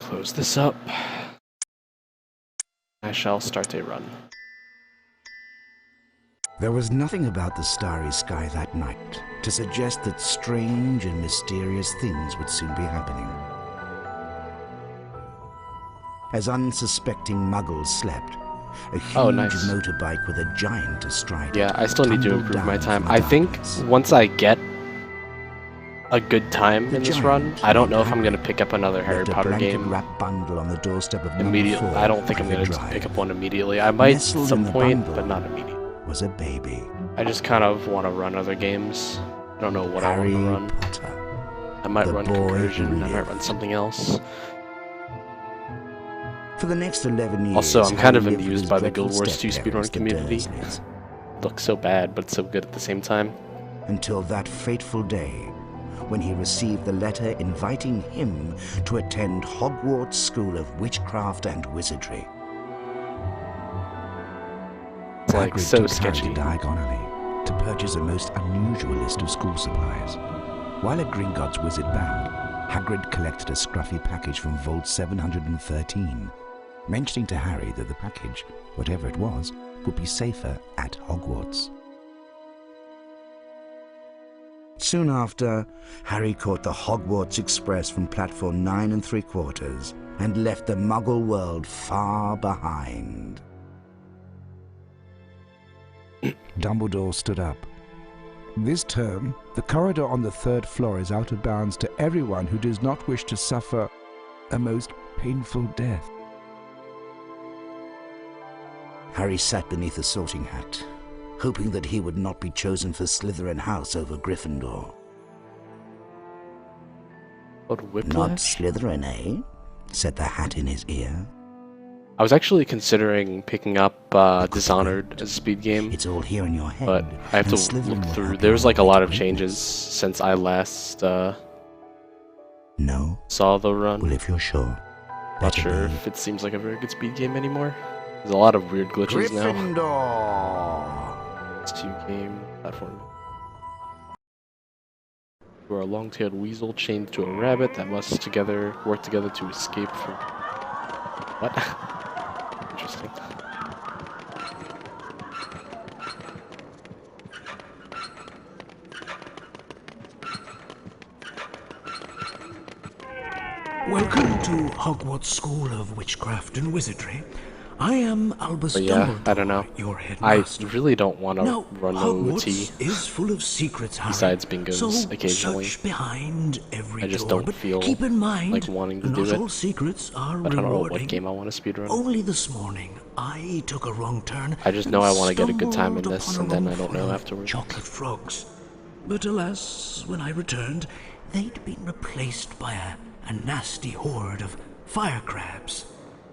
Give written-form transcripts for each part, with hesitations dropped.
Close this up. I shall start a run. There was nothing about the starry sky that night to suggest that strange and mysterious things would soon be happening. As unsuspecting muggles slept, a huge motorbike with a giant astride. Yeah, I still need to improve my time. I think once I get a good time in this run, I don't know if I'm going to pick up another Harry Potter game immediately. I don't think I'm going to pick up one immediately. I might at some point, but not immediately. Was a baby. I just kind of want to run other games. I don't know what I want to run. I might run Conversion, I might run something else. For the next 11 years, also, I'm kind of amused by the Guild Wars 2 speedrun community. It looks so bad, but so good at the same time. Until that fateful day, when he received the letter inviting him to attend Hogwarts School of Witchcraft and Wizardry. It's like so sketchy. Diagonally to purchase a most unusual list of school supplies. While at Gringotts Wizard Band, Hagrid collected a scruffy package from Vault 713, mentioning to Harry that the package, whatever it was, would be safer at Hogwarts. Soon after, Harry caught the Hogwarts Express from platform 9 3/4 and left the Muggle world far behind. Dumbledore stood up. This term, the corridor on the 3rd floor is out of bounds to everyone who does not wish to suffer a most painful death. Harry sat beneath a sorting hat, hoping that he would not be chosen for Slytherin House over Gryffindor. Not Slytherin, eh? Said the hat in his ear. I was actually considering picking up Dishonored as a speed game. It's all here in your head. But I have to look through. There's like a lot of changes since I last saw the run. Well, if you're sure. Not sure if it seems like a very good speed game anymore. There's a lot of weird glitches now. It's 2 game platform. You are a long-tailed weasel chained to a rabbit that must work together to escape from... What? Interesting. Welcome to Hogwarts School of Witchcraft and Wizardry. I am Albus Dumbledore, I don't know. Your headmaster. I really don't want to run OT. Is full of secrets, Harry. Besides bingos occasionally. Search behind every I just door, don't feel keep in mind, like wanting to do not it. all secrets are I don't know rewarding. what game I want to speedrun. Only this morning, I took a wrong turn. I just know I want to get a good time in this, and then I don't know afterwards. Chocolate frogs. But alas, when I returned, they'd been replaced by a nasty horde of fire crabs.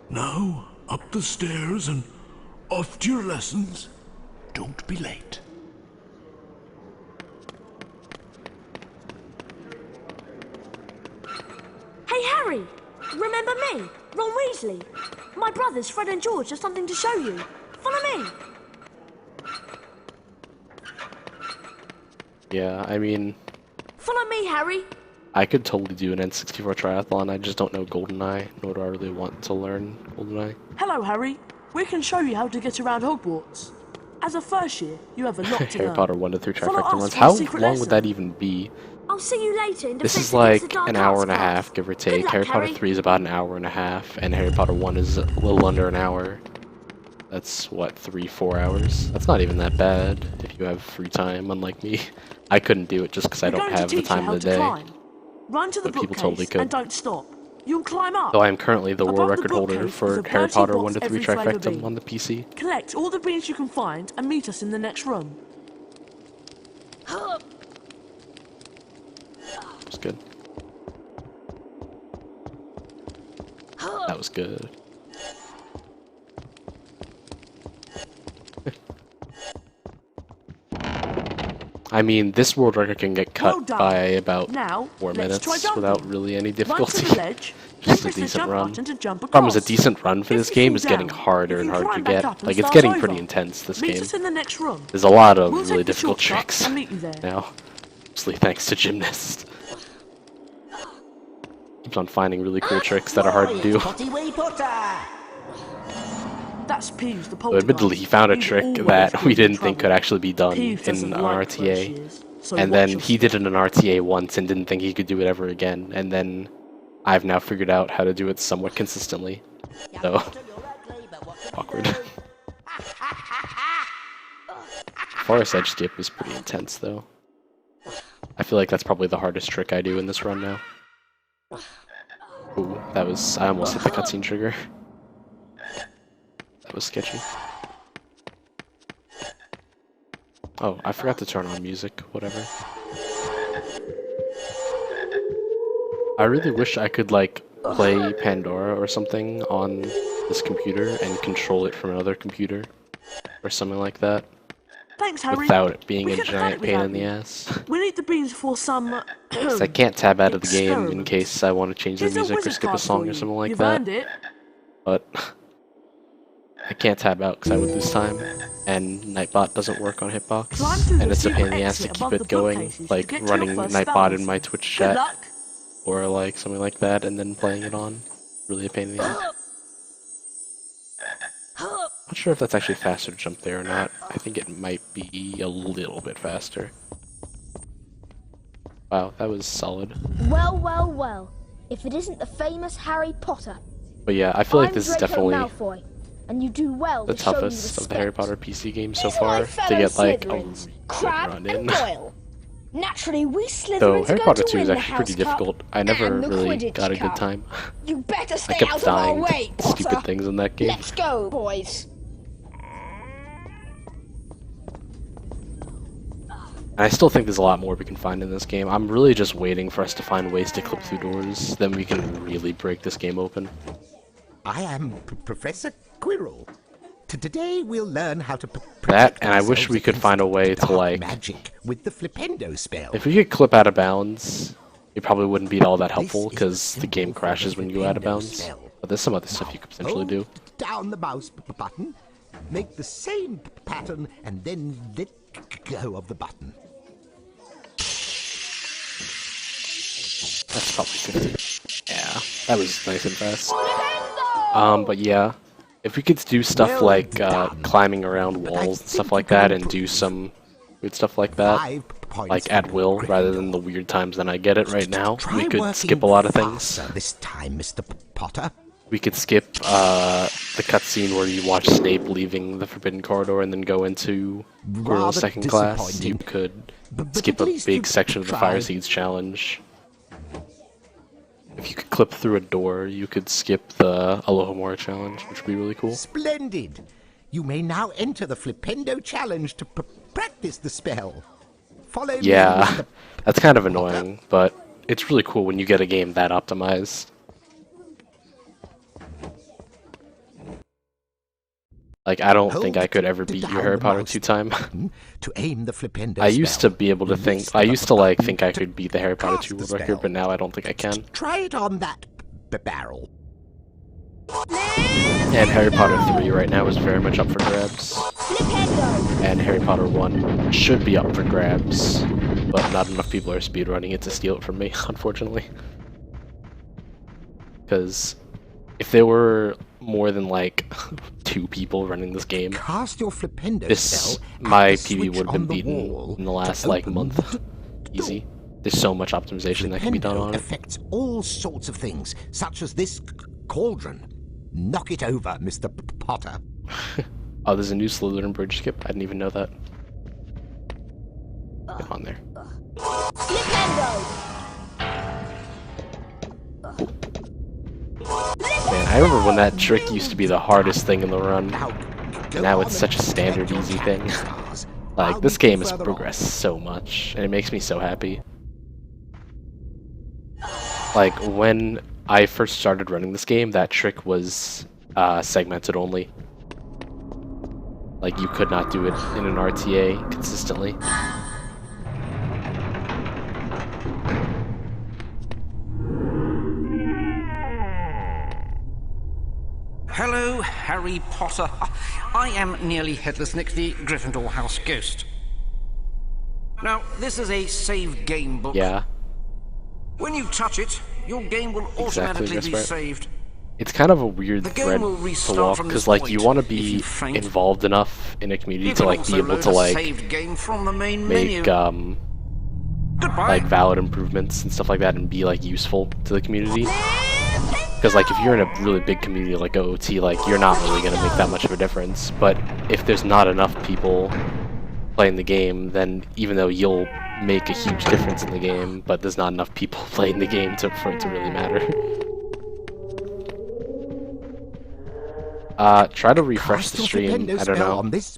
Now, up the stairs and off to your lessons. Don't be late. Hey Harry! Remember me? Ron Weasley? My brothers Fred and George have something to show you. Follow me! Yeah, I mean... Follow me, Harry! I could totally do an N64 triathlon, I just don't know GoldenEye, nor do I really want to learn GoldenEye. Hello, Harry. We can show you how to get around Hogwarts. As a first year, you have a lot to Harry learn. Potter 1 to 3 Follow trifecta us runs. for a How secret long lesson. would that even be? I'll see you later in This Defense is like Against the Dark an hour Arts and a class. half, give or Good take. luck, Harry Potter Harry. 3 is about an hour and a half, and Harry Potter 1 is a little under an hour. That's, what, 3-4 hours? That's not even that bad if you have free time, unlike me. I couldn't do it just because I don't have the time of the day. Run to the But people bookcase totally could. and don't stop. You'll climb up. Though I am currently the Above world the record holder bookcase for is a Harry Bertie Potter box 1 to 3 every flavour trifecta bean. on the PC. Collect all the beans you can find and meet us in the next room. That was good. That was good. I mean, this world record can get cut Well done. by about Now, 4 let's try minutes jumping. without really any Run to difficulty. the ledge, then Just a press the decent jump run. button to jump Problem is, a across. decent run for If this you game fall is getting down, harder you and can harder to climb back get. up and Like, it's start getting over. pretty intense, this Meet game. us in the next room. There's a lot of We'll really take the difficult shortcut tricks and meet you there. now. Mostly thanks to Gymnast. keeps on finding really cool tricks that are hard to do. That's Peeves, the So admittedly, he found a trick that we didn't think could actually be done Peeves in doesn't an like RTA. brushes, so And watch then your he did step. it in an RTA once and didn't think he could do it ever again. And then I've now figured out how to do it somewhat consistently. So, awkward. Forest Edge skip is pretty intense, though. I feel like that's probably the hardest trick I do in this run now. Ooh, that was... I almost hit the cutscene trigger. That was sketchy. Oh, I forgot to turn on music, whatever. I really wish I could, like, play Pandora or something on this computer and control it from another computer. Or something like that. Thanks, Harry. Without it being We a can giant thank pain without in the you. ass. We need the beans for some. 'Cause I can't tab out of the game in experiments. case I want to change the Here's a music or wizard skip a card song for or you. something like You've that. earned it. But I can't tab out because I would lose time, and Nightbot doesn't work on Climb Hitbox, through and the it's a pain in secret the ass to exit keep above it the going, bookcases like to get to running your first Nightbot in spells. my Twitch Good chat, luck. or like something like that, and then playing it on. Really a pain in the ass. Not sure if that's actually faster to jump there or not. I think it might be a little bit faster. Wow, that was solid. Well, well, well. If it isn't the famous Harry Potter. But yeah, I feel like I'm this is Draco definitely Malfoy, and you do well the to show me toughest of the Harry respect. Potter PC games so These are my far to fellow get like a Slytherins, good Crabbe run and in. Goyle. Naturally, we Slytherins Though Harry are Potter going 2 to is win the actually pretty House Cup difficult. I never and the really Quidditch got a good Cup. time. You better I stay kept out of our dying way, to stupid Potter. things in that game. Let's go, boys. And I still think there's a lot more we can find in this game. I'm really just waiting for us to find ways to clip through doors, then we can really break this game open. I am Professor Quirrell. Today we'll learn how to That, and I wish we could find a way to, dark like... magic with the Flipendo spell. If we could clip out of bounds, it probably wouldn't be all that helpful, because the game crashes when you go out of bounds. But there's some other stuff you could potentially do. Hold down the mouse button, make the same pattern, and then let go of the button. That's probably 50. Yeah, that was nice and fast. But yeah, if we could do stuff like climbing around walls and stuff like that, and do some weird stuff like that, 5 points like at will, rather than the weird times that I get it right now, Try we could working skip a lot of things. faster this time, Mr. Potter. We could skip the cutscene where you watch Snape leaving the Forbidden Corridor and then go into Quirrell's Rather second class. You disappointing. could But skip at a least big you section of the tried. Fire Seeds challenge. If you could clip through a door, you could skip the Alohomora challenge, which would be really cool. Splendid! You may now enter the Flipendo challenge to practice the spell. Follow me, Yeah, Mr. that's kind of annoying, but it's really cool when you get a game that optimized. Like, I don't think I could ever beat your Harry Potter 2 time. To aim the Flipendo I used to spell. be able to think, I used to like think I could beat the Harry Potter 2 world record, but now I don't think I can. Try it on that barrel. And Harry Potter 3 right now is very much up for grabs. And Harry Potter 1 should be up for grabs, but not enough people are speedrunning it to steal it from me, unfortunately. Because if there were more than like 2 people running this game, Cast your Flipendo this spell at my the PB switch would have on been the beaten wall in the last to like open month. the Easy. There's so much optimization that can be done Flipendo on it. affects all sorts of things, such as this cauldron. Knock it over, Mr. Potter. Oh, there's a new Slytherin bridge skip? I didn't even know that. Get on there. Man, I remember when that trick used to be the hardest thing in the run. Now it's such a standard easy thing. Like, this game has progressed so much, and it makes me so happy. Like, when I first started running this game, that trick was segmented only. Like, you could not do it in an RTA consistently. Hello, Harry Potter. I am Nearly Headless Nick, the Gryffindor House Ghost. Now, this is a save game book. Yeah. When you touch it, your game will automatically be saved. It's kind of a weird thread to walk, because like you want to be you faint. involved enough in a community You to can like also be able load to a like saved game from the main make menu. Goodbye. like valid improvements and stuff like that and be like useful to the community. Because like if you're in a really big community like OOT, like you're not really gonna make that much of a difference. But if there's not enough people playing the game, then even though you'll make a huge difference in the game, but there's not enough people playing the game for it to really matter. Try to refresh the stream. I don't know. On this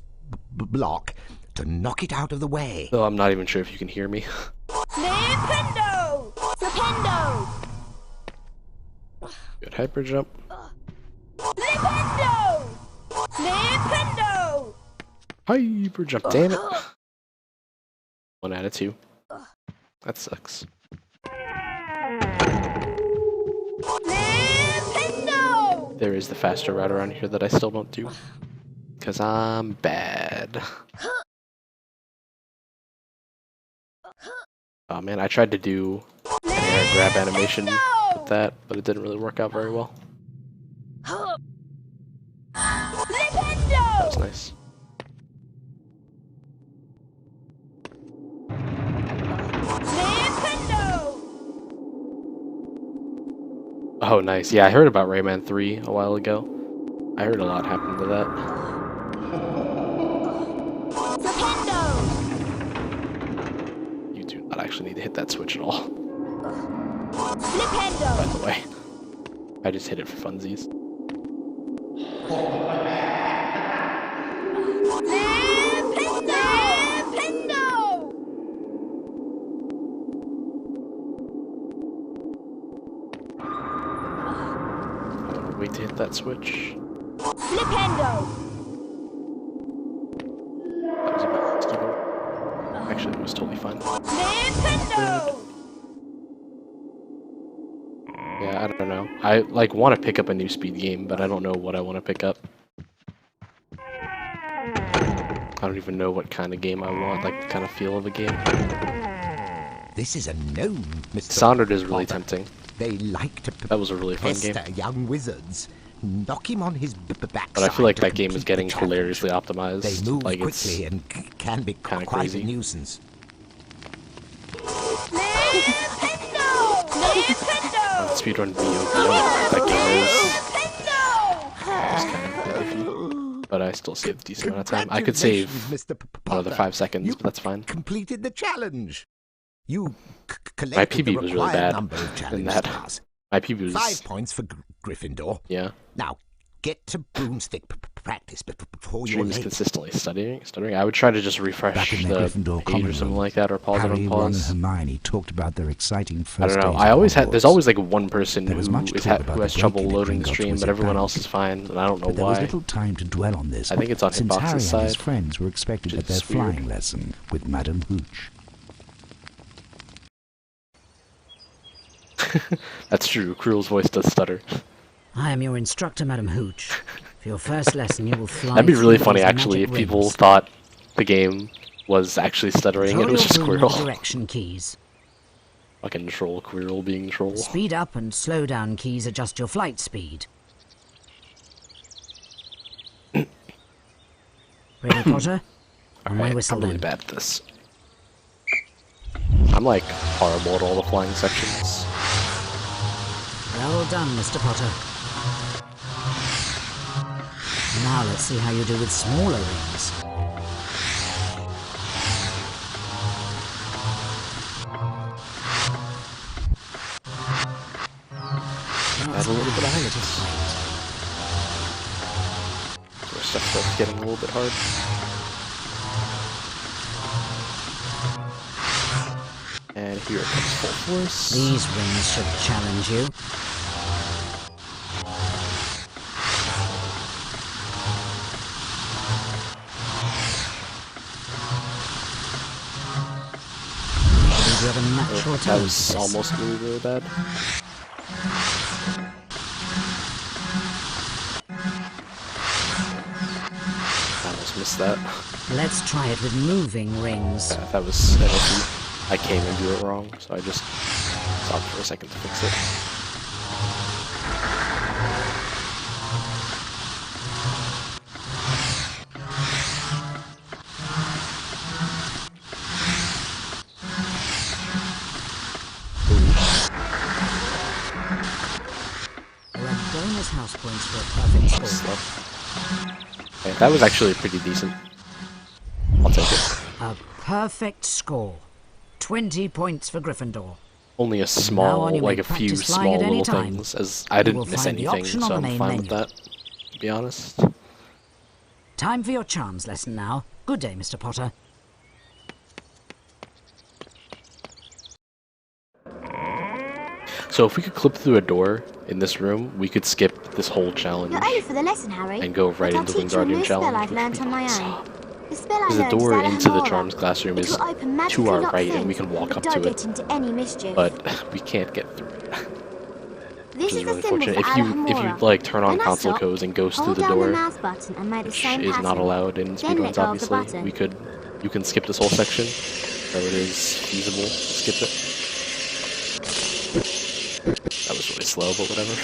block to knock it out of the way. Though I'm not even sure if you can hear me. Flipendo! Flipendo! Good hyper jump. Flipendo! Flipendo! Hyper jump, damn it. 1 out of 2. That sucks. Flipendo! There is the faster route around here that I still don't do. Because I'm bad. Oh man, I tried to do an air grab animation with that, but it didn't really work out very well. That was nice. Oh nice, yeah, I heard about Rayman 3 a while ago. I heard a lot happened to that. You do not actually need to hit that switch at all. By the way, I just hit it for funsies. Wait to hit that switch. Flipendo! That was a bit risky. Actually, it was totally fine. Flipendo! Yeah, I don't know. I like want to pick up a new speed game, but I don't know what I want to pick up. I don't even know what kind of game I want, like the kind of feel of a game. This is a known Mr. Dishonored is really tempting. They like to That was a really fun game. pester young wizards, knock him on his backside. But I feel like to that game is complete getting the challenge. hilariously optimized. They move like quickly it's and can be kinda quite crazy. a nuisance. Speedrun BOV. That game is kind of iffy, but I still saved a decent amount of time. I could save Mr. another 5 seconds, but that's fine. Completed the challenge. You collected My PB the was really required bad number of in challenge that. stars. My PB was 5 points for Gryffindor. yeah. Now get to broomstick practice before you're Stream is late. consistently stuttering. I would try to just refresh Back in the the Gryffindor page common or something room, like that, or pause it Harry, on Ron, and pause. Hermione talked about their exciting I first don't know. days I at always had. There's Hogwarts. always like one person There was much who talk about has the trouble break-in at loading the Gringotts stream, Wizard but everyone Bank. else is fine, and I don't know But there was why. little time to dwell on this, I think it's on since Harry Hitbox's and his side, friends were expected which at their is weird. flying lesson with Madame Hooch. That's true. Cruel's voice does stutter. I am your instructor, Madam Hooch. For your first lesson, you will fly. That'd be really through funny, those actually, if magic people rings. thought the game was actually stuttering and it was just Control your Squirrel. direction keys. Fucking troll, Quirrell being troll. Speed up and slow down keys adjust your flight speed. Ready, Potter? On my Alright, whistle I'm really then. bad at this. I'm like horrible at all the flying sections. Well done, Mr. Potter. Now let's see how you do with smaller rings. Add a little bit of hiatus. Where stuff starts getting a little bit hard. And here it comes full force. These rings should challenge you. You have a natural That talent was for this. almost really, really bad. I almost missed that. Let's try it with moving rings. That was an issue. I came and do it wrong, so I just Stop for a second to fix it. Bonus house points for a perfect score. Slow. Okay, that was actually pretty decent. I'll take it. A perfect score. 20 points for Gryffindor. Only a small, like a few small little things, as I didn't miss anything, so I'm fine with that, to be honest. Time for your charms lesson now. Good day, Mr. Potter. So if we could clip through a door in this room, we could skip this whole challenge. You're early for the lesson, Harry. And go right into the wingardium challenge, which would be awesome. There's a door into the charms classroom is to our right, and we can walk up to it. But we can't get through it. Which is really unfortunate. If you like turn on console codes and goes through the door, which is not allowed in speedruns, obviously, you can skip this whole section. So it is feasible to skip it. That was really slow, but whatever.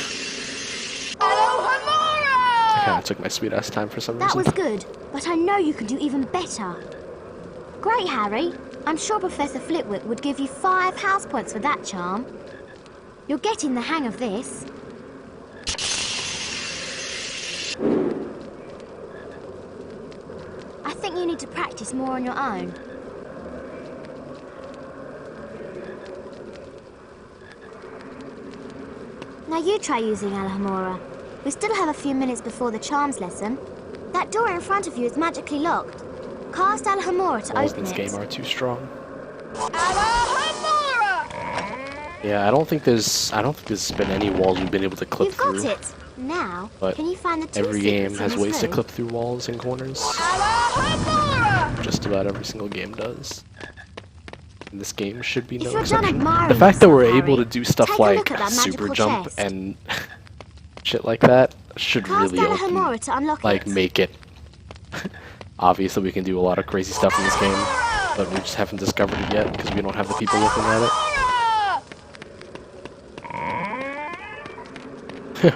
I kinda took my sweet ass time for some reason. That was good, but I know you can do even better. Great, Harry. I'm sure Professor Flitwick would give you 5 house points for that charm. You're getting the hang of this. I think you need to practice more on your own. Now you try using Alhambra. We still have a few minutes before the charms lesson. That door in front of you is magically locked. Cast Alhambra to open it. This game are too strong. Yeah, I don't think there's been any walls we've been able to clip through. You've got it. Now, but can you find the two every game has ways to room? clip through walls and corners. Just about every single game does. And this game should be no exception. The fact that we're able to do stuff like super jump and shit like that should really make it obvious that we can do a lot of crazy stuff in this game, but we just haven't discovered it yet because we don't have the people looking at it.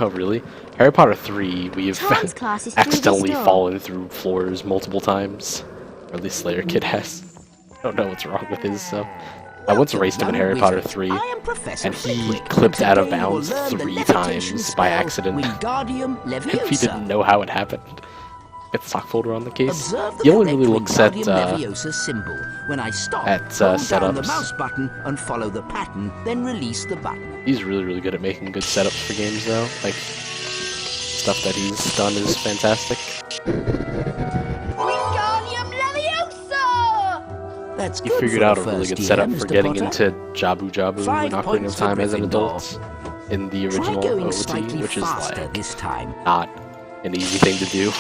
Oh really? Harry Potter 3, we've accidentally fallen through floors multiple times. Or at least Slayer Kid has. I don't know what's wrong with his, so... I once raced him in Harry Potter 3, and he clipped out of bounds 3 times by accident. He didn't know how it happened. Get the sock folder on the case. He only really looks at setups. And follow the pattern, then release the button. He's really good at making good setups for games, though. Like, stuff that he's done is fantastic. He figured out a really good setup for getting into Jabu Jabu and Ocarina of Time as an adult in the original OOT, which is like not an easy thing to do.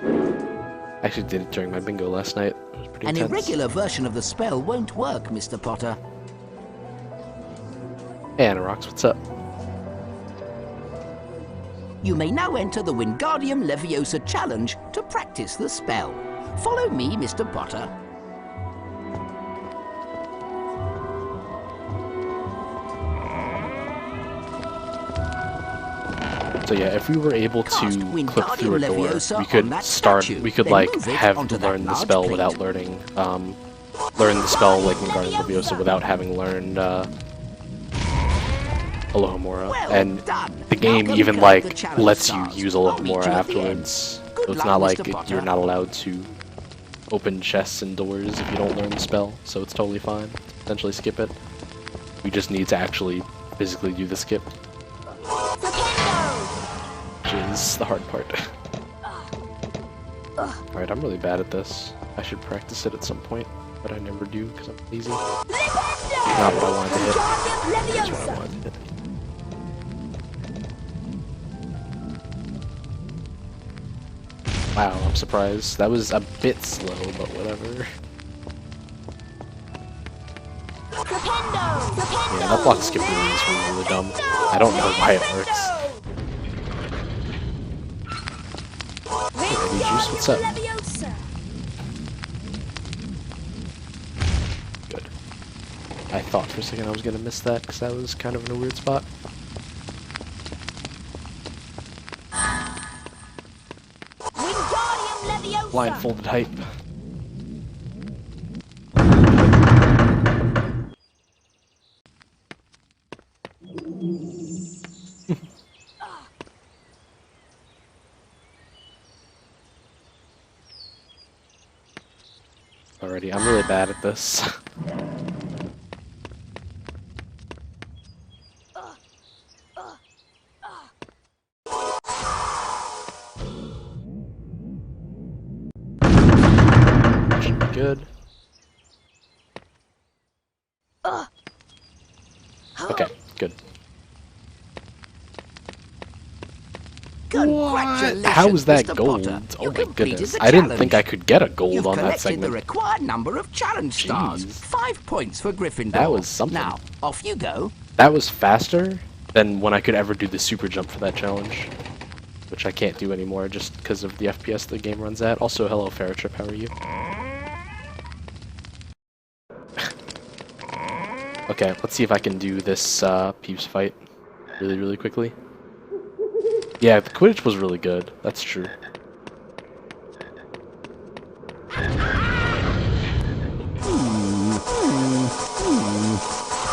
I actually did it during my bingo last night. It was pretty intense. An irregular version of the spell won't work, Mr. Potter. Hey Anorax, what's up? You may now enter the Wingardium Leviosa challenge to practice the spell. Follow me, Mr. Potter. So yeah, if we were able to clip through a door, we could like have learned the spell without learning, learn the spell like Wingardium Leviosa without having learned Alohomora, and the game even like lets you use Alohomora afterwards. So it's not like you're not allowed to open chests and doors if you don't learn the spell. So it's totally fine to potentially skip it. We just need to actually physically do the skip, which is the hard part. Alright, I'm really bad at this. I should practice it at some point, but I never do because I'm lazy. Not what I wanted to hit. That's what I wanted to hit. Wow, I'm surprised. That was a bit slow, but whatever. Yeah, that block skip really is really dumb. I don't know why it works. Hey, Eddie Juice, what's up? Good. I thought for a second I was gonna miss that because I was kind of in a weird spot. Wingardium leviosa. Blindfolded hype. Alrighty, I'm really bad at this. Should be good. Okay, good. Congratulations, How is that Mr. gold? Potter. Oh You my completed goodness. the I didn't challenge. think I could get a gold You've on that collected segment. the required number of challenge stars. Jeez. 5 points for Gryffindor. That was something. Now, off you go. That was faster than when I could ever do the super jump for that challenge. Which I can't do anymore just because of the FPS the game runs at. Also, hello Ferritrip, how are you? Okay, let's see if I can do this Peeves fight really quickly. Yeah, the Quidditch was really good, that's true.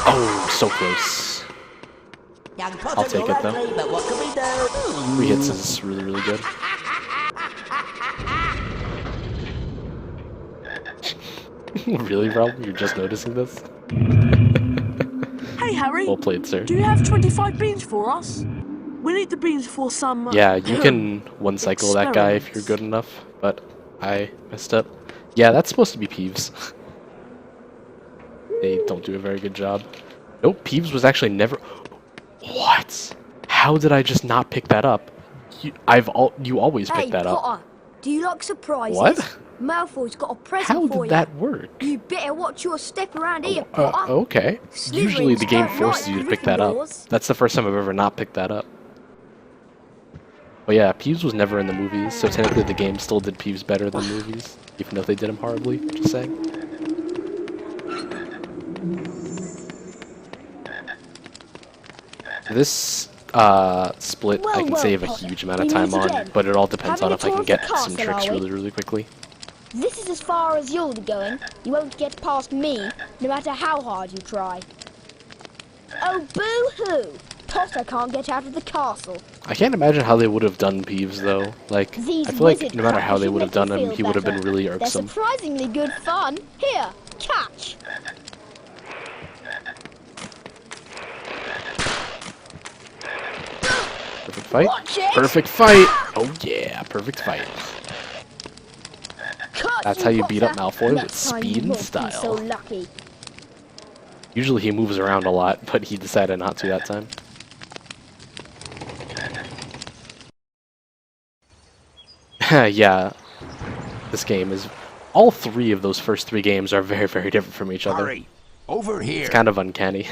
Oh, so close. I'll take it though. 3 hits is really good. Really, Rob? You're just noticing this? Hey, Harry. Well played, sir. Do you have 25 beans for us? We need the beans for some... Yeah, you can one-cycle that guy if you're good enough, but I messed up. Yeah, that's supposed to be Peeves. They don't do a very good job. Nope, Peeves was actually never... What? How did I just not pick that up? You always pick that up. Potter, do you like surprises? What? Malfoy's got a present How for did you. that work? You better watch your step around here, Potter. Okay. Usually the game Slytherins forces don't you to like pick that up. Gryffindors. That's the first time I've ever not picked that up. But yeah, Peeves was never in the movies, so technically the game still did Peeves better than movies, even though they did him horribly, just saying. This split I can save a huge amount of time on, but it all depends on if I can get some tricks really quickly. This is as far as you'll be going. You won't get past me, no matter how hard you try. Oh, boo-hoo! Potter can't get out of the castle. I can't imagine how they would have done Peeves though. Like, These I feel like wizard no matter how crackers they will would have make you done him, feel he would have been better. really They're irksome. surprisingly good fun. Here, catch. Perfect fight. Watch it. Perfect fight. Oh yeah, perfect fight. Cut That's how you beat up Potter. Malfoy with Next time speed you and won't be style. so lucky. Usually he moves around a lot, but he decided not to that time. Yeah, this game is... All 3 of those first 3 games are very different from each other. Hurry, over here. It's kind of uncanny.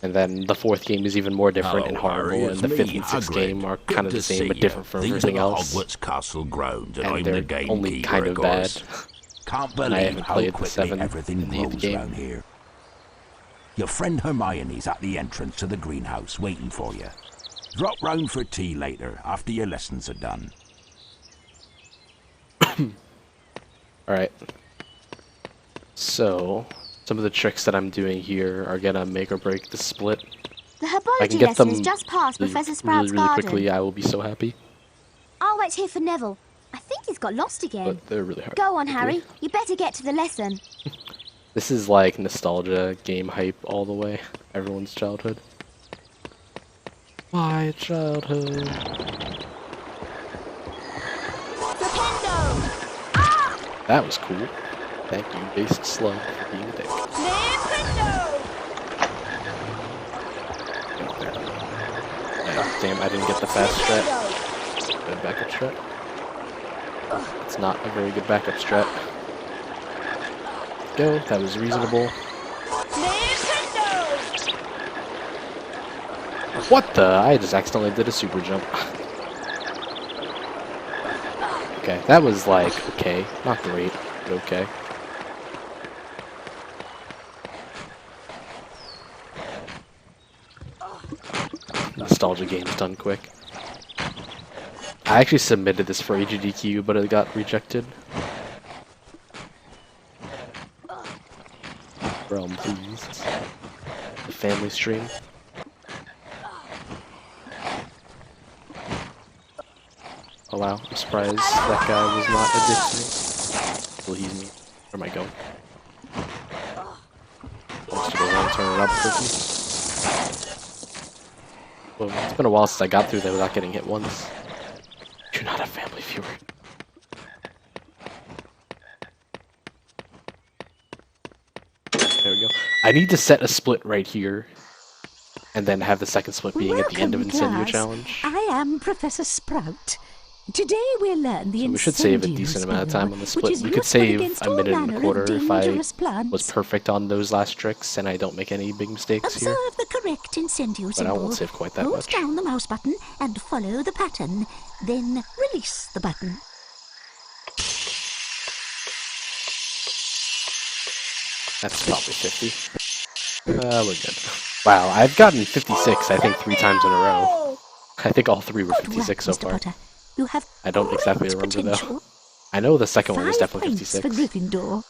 And then the 4th game is even more different and horrible, and the 5th and 6th game are kind of the same but different from everything else. Hogwarts Castle grounds, and I'm And the they're gamekeeper, only kind of bad. Can't And I believe haven't how played the quickly 7th everything and the 8th grows game. around here. Your friend Hermione's at the entrance to the greenhouse waiting for you. Drop round for tea later, after your lessons are done. Alright. So, some of the tricks that I'm doing here are gonna make or break the split. The I can herbology get lesson them is just past Professor Sprout's really garden. quickly, I will be so happy. I'll wait here for Neville. I think he's got lost again. But they're really hard. Go on, quickly. Harry. You better get to the lesson. This is like nostalgia game hype all the way. Everyone's childhood. My childhood. Flipendo! That was cool. Thank you, Based Slug, for being a dick. Flipendo! Damn, I didn't get the fast strat. Good backup strat. It's not a very good backup strat. Go, that was reasonable. Flipendo! What the? I just accidentally did a super jump. Okay, that was like, okay. Not great, but okay. Nostalgia games done quick. I actually submitted this for AGDQ, but it got rejected. Realm, please. The family stream. Oh wow, I'm surprised that guy was not addicted. Will he's me. Where am I going? Wants to go around, turn it up quickly. Well, it's been a while since I got through there without getting hit once. You're not a family viewer. There we go. I need to set a split right here, and then have the second split being at the end of Incendio Challenge. I am Professor Sprout. Today we'll learn the So we should save a decent amount of time on the split. We could save a minute and a quarter if I was perfect on those last tricks and I don't make any big mistakes here. Observe the correct incendio But I won't save quite that Hold much. down the mouse button and follow the pattern. Then release the button. That's probably 50. We're good. Wow, I've gotten 56, I think, 3 times in a row. I think all 3 were 56 so far. You have I don't exactly remember though. I know the second one was definitely 56. for Gryffindor.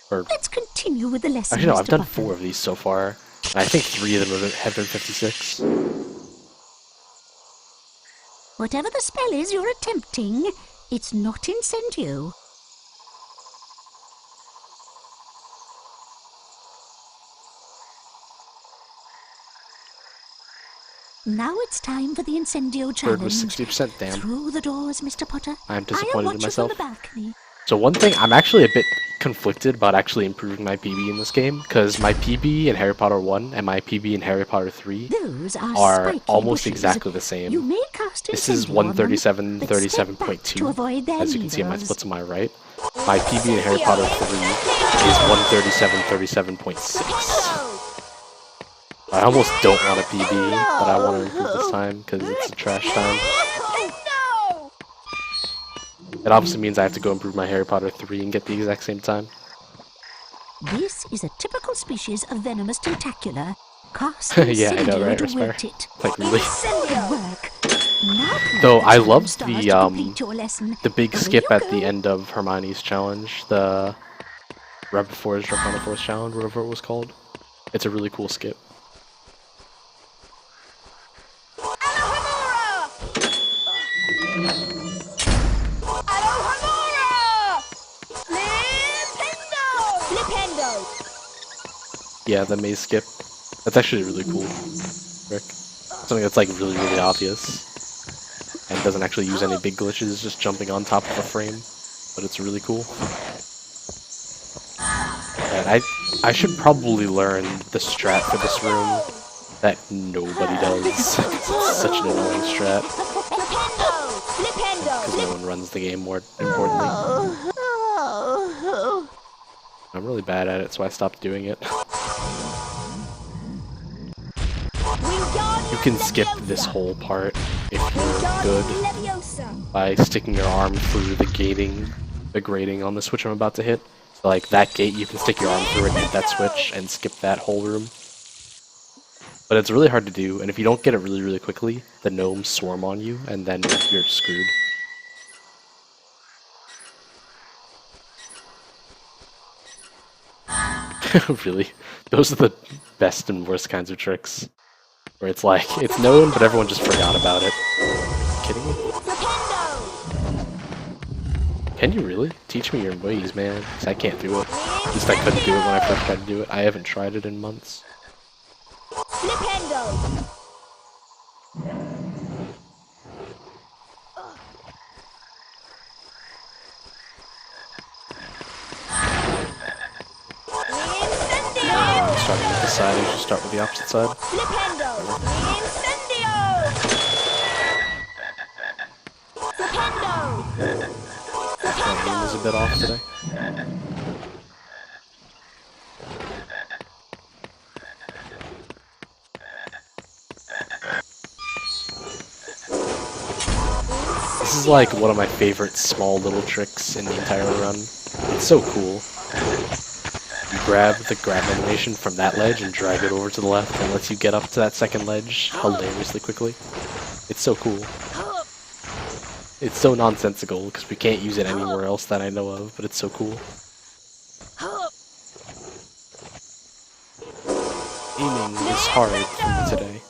Or, Let's continue with the lesson. actually no, I've Mr. done Potter. 4 of these so far. And I think 3 of them have been 56. Whatever the spell is you're attempting, it's not incendio. Now it's time for the incendio challenge. Bird was 60%, damn. Through the doors, Mr. Potter. I'm I disappointed am in myself. From the balcony. So one thing, I'm actually a bit conflicted about actually improving my PB in this game, because my PB in Harry Potter 1 and my PB in Harry Potter 3 Those are spiky almost bushes. exactly the same. You may cast This is incendio on them, 137, but step back to 37.2, avoid their as you can see on my levers. splits on my right. My PB in Harry Potter 3 is 137, 37.6. I almost don't want a PB, but I want to improve this time, because it's a trash time. It obviously means I have to go improve my Harry Potter 3 and get the exact same time. This is a typical species of venomous tentacula. Cast Yeah, I know, incendio right, to Respire? wilt it. Like, really? Good work. Now Though I time love starts to complete your the lesson. big Away skip you at go. the end of Hermione's challenge, the Rebifor's Draconifor's challenge, whatever it was called. It's a really cool skip. Yeah, the maze skip. That's actually a really cool trick. Something that's like really, really obvious. And doesn't actually use any big glitches, just jumping on top of a frame. But it's really cool. And I should probably learn the strat for this room that nobody does. It's such an annoying strat. Because no one runs the game more importantly. I'm really bad at it, so I stopped doing it. You can skip this whole part if you're good by sticking your arm through the grating on the switch I'm about to hit. So like that gate, you can stick your arm through it and hit that switch and skip that whole room. But it's really hard to do, and if you don't get it really, really quickly, the gnomes swarm on you, and then you're screwed. Really? Those are the best and worst kinds of tricks. Where it's like, it's known, but everyone just forgot about it. Are you kidding me? Can you really? Teach me your ways, man. 'Cause I can't do it. At least I couldn't do it when I first tried to do it. I haven't tried it in months. Flipendo! I'm starting with the side, I should start with the opposite side. Flipendo! Incendio! Flipendo! My aim is a bit off today. This is like one of my favorite small little tricks in the entire run. It's so cool. You grab the grab animation from that ledge and drag it over to the left and lets you get up to that second ledge hilariously quickly. It's so cool. It's so nonsensical because we can't use it anywhere else that I know of, but it's so cool. Aiming is hard today.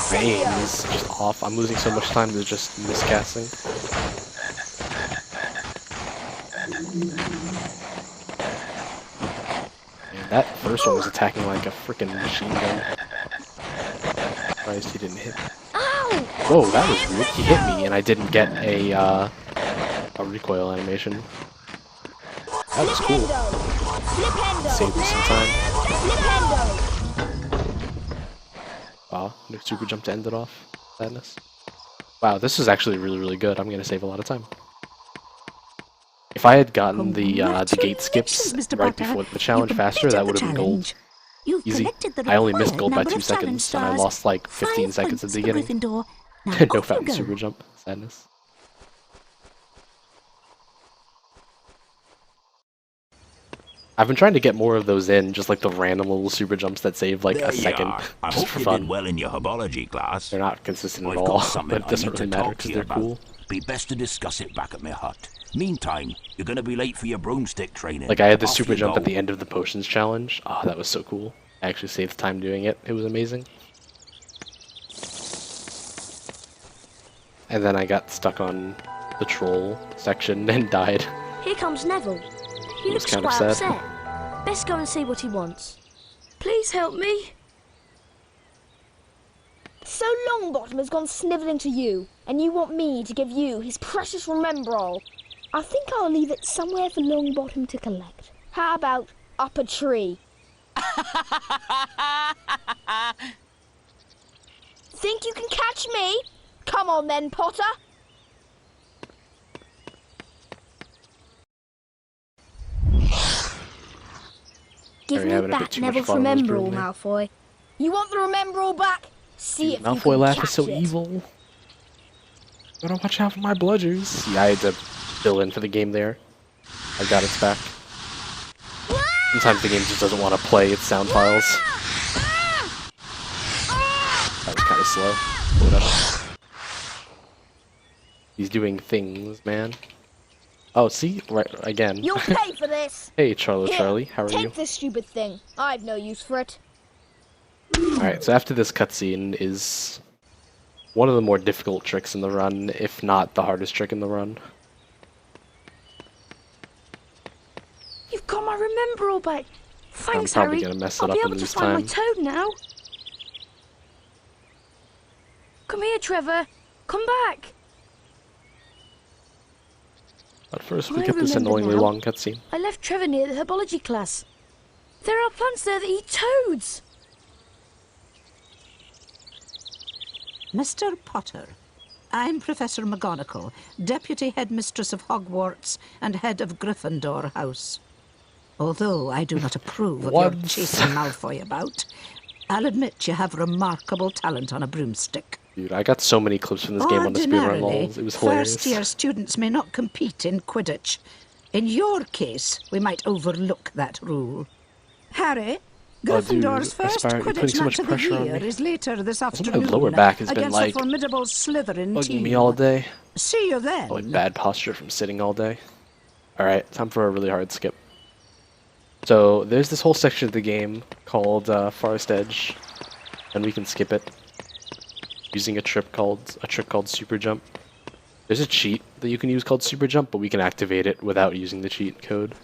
My aim is just off. I'm losing so much time to just miscasting. And that first one was attacking like a freaking machine gun. Surprised he didn't hit me. Whoa, that was weird. He hit me and I didn't get a recoil animation. That was cool. Saved me some time. Wow, no super jump to end it off. Sadness. Wow, this is actually really, really good. I'm gonna save a lot of time. If I had gotten the gate skips right before the challenge faster, that would have been gold. Easy. I only missed gold by 2 seconds, and I lost like 15 seconds at the beginning. No fountain super jump. Sadness. I've been trying to get more of those in, just like the random little super jumps that save like a second, just for fun. Did well in your herbology class. They're not consistent at all, but it doesn't really matter because they're cool. Be best to discuss it back at my hut. Meantime, you're gonna be late for your broomstick training. Like I had the super jump at the end of the potions challenge. Oh, that was so cool. I actually saved time doing it. It was amazing. And then I got stuck on the troll section and died. Here comes Neville. He looks kind of quite sad. upset. Best go and see what he wants. Please help me. So Longbottom has gone snivelling to you, and you want me to give you his precious Remembrall. I think I'll leave it somewhere for Longbottom to collect. How about up a tree? Think you can catch me? Come on then, Potter. Give me back Neville's Remembrall, Malfoy. You want the Remembrall back? See if you can Malfoy laugh is catch so it. evil. Gotta watch out for my bludgers. Yeah, I had to fill in for the game there. I got its back. Sometimes the game just doesn't want to play its sound files. That was kind of slow. Whatever. He's doing things, man. Oh, see? Right, again. You'll pay for this! Hey, Charlie, how are you? Take this stupid thing. I've no use for it. Alright, so after this cutscene is one of the more difficult tricks in the run, if not the hardest trick in the run. You've got my Remembrall back. Thanks, I'm probably Harry. gonna mess it I'll up be and able to lose find time. my toad now. Come here, Trevor. Come back. But first, we I get this remember annoyingly now. long cutscene. I left Trevor near the herbology class. There are plants there that eat toads. Mr. Potter, I'm Professor McGonagall, Deputy Headmistress of Hogwarts and Head of Gryffindor House. Although I do not approve of your chasing Malfoy about, I'll admit you have remarkable talent on a broomstick. Dude, I got so many clips from this game on the speedrun lols. It was hilarious. First-year students may not compete in Quidditch. In your case, we might overlook that rule. Harry, Gryffindor's first Quidditch match of the year is later this afternoon My lower back has been against like the formidable Slytherin bugging team. me all day. See you then. Like bad posture from sitting all day. Alright, time for a really hard skip. So there's this whole section of the game called Forest Edge, and we can skip it using a trick called Super Jump. There's a cheat that you can use called Super Jump, but we can activate it without using the cheat code.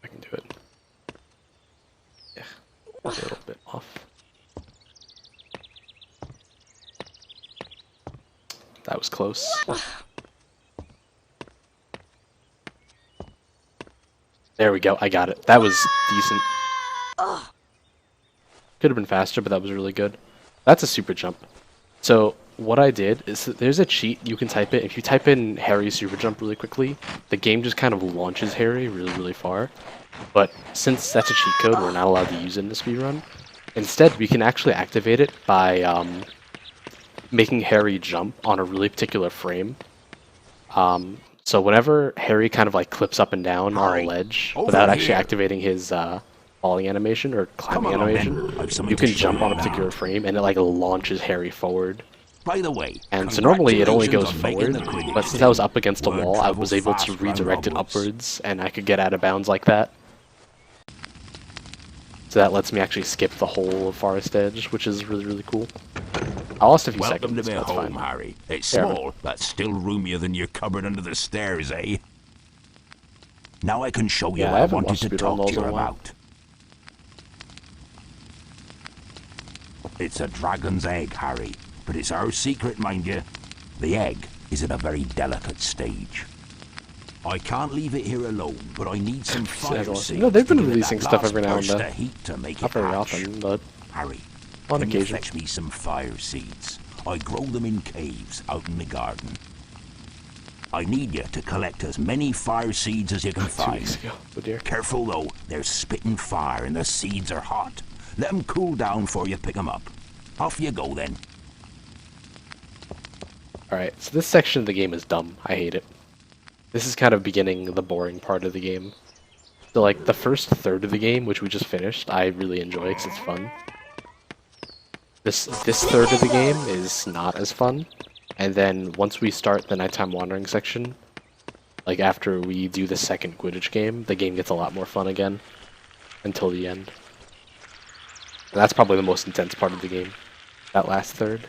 I can do it. Yeah, a little bit off. That was close. There we go, I got it. That was decent. Could have been faster, but that was really good. That's a super jump. So what I did is there's a cheat, you can type it. If you type in Harry's super jump really quickly, the game just kind of launches Harry really, really far. But since that's a cheat code, we're not allowed to use it in the speedrun. Instead, we can actually activate it by making Harry jump on a really particular frame. So whenever Harry kind of like clips up and down on a ledge without actually activating his falling animation or climbing animation, you can jump on a particular frame and it like launches Harry forward. By the way, and so normally it only goes forward, but since I was up against a wall, I was able to redirect it upwards and I could get out of bounds like that. So that lets me actually skip the whole of Forest Edge, which is really, really cool. I lost a few seconds, Welcome to my that's home, fine. Harry. It's small, but still roomier than your cupboard under the stairs, eh? Now I can show you Yeah, I what I haven't wanted watched to Speedrun talk to Laws you in a while. about. It's a dragon's egg, Harry, but it's our secret, mind you. The egg is in a very delicate stage. I can't leave it here alone, but I need some fire seeds. No, they've been to give it releasing that stuff last every now and burst then. of heat to make Not it very hatch. often, but Harry, on can you occasion. fetch me some fire seeds? I grow them in caves out in the garden. I need you to collect as many fire seeds as you can 2 find. weeks ago. Oh dear. Careful though, they're spitting fire and the seeds are hot. Let them cool down before you pick them up. Off you go then. Alright, so this section of the game is dumb. I hate it. This is kind of beginning the boring part of the game. So like the first third of the game, which we just finished, I really enjoy because it's fun. This third of the game is not as fun. And then once we start the nighttime wandering section, like after we do the second Quidditch game, the game gets a lot more fun again. Until the end. And that's probably the most intense part of the game. That last third.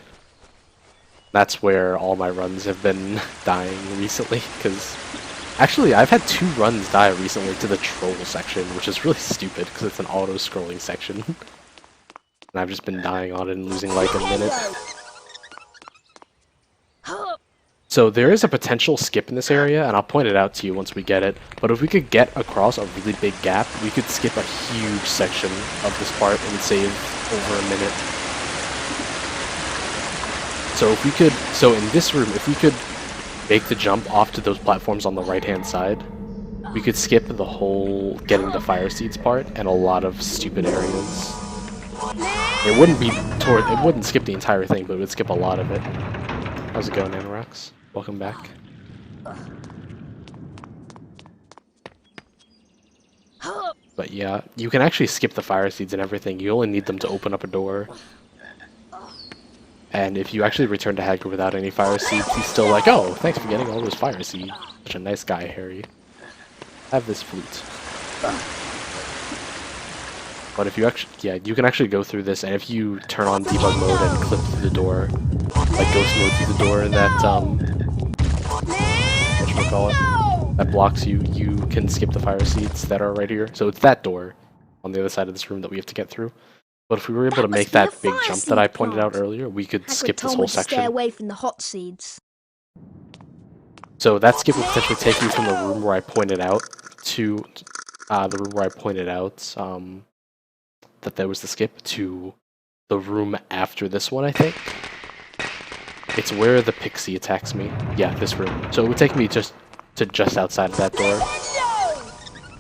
That's where all my runs have been dying recently, because actually I've had 2 runs die recently to the troll section, which is really stupid because it's an auto-scrolling section. And I've just been dying on it and losing like a minute. So there is a potential skip in this area, and I'll point it out to you once we get it, but if we could get across a really big gap, we could skip a huge section of this part and save over a minute. So if we could, so in this room, if we could make the jump off to those platforms on the right-hand side, we could skip the whole getting the fire seeds part and a lot of stupid areas. It wouldn't be it wouldn't skip the entire thing, but it would skip a lot of it. How's it going, Nanorax? Welcome back. But yeah, you can actually skip the fire seeds and everything. You only need them to open up a door. And if you actually return to Hagrid without any fire seeds, he's still like, oh, thanks for getting all those fire seeds. Such a nice guy, Harry. Have this flute. But if you actually, yeah, you can actually go through this, and if you turn on debug mode and clip through the door, like ghost mode through the door, that, whatchamacallit, that blocks you, you can skip the fire seeds that are right here. So it's that door on the other side of this room that we have to get through. But if we were able to make that big jump that I pointed out earlier, we could skip this whole section. Stay away from the hot seeds. So that skip would potentially take you from the room where I pointed out to the room where I pointed out that there was the skip to the room after this one, I think. It's where the pixie attacks me. Yeah, this room. So it would take me just outside of that door.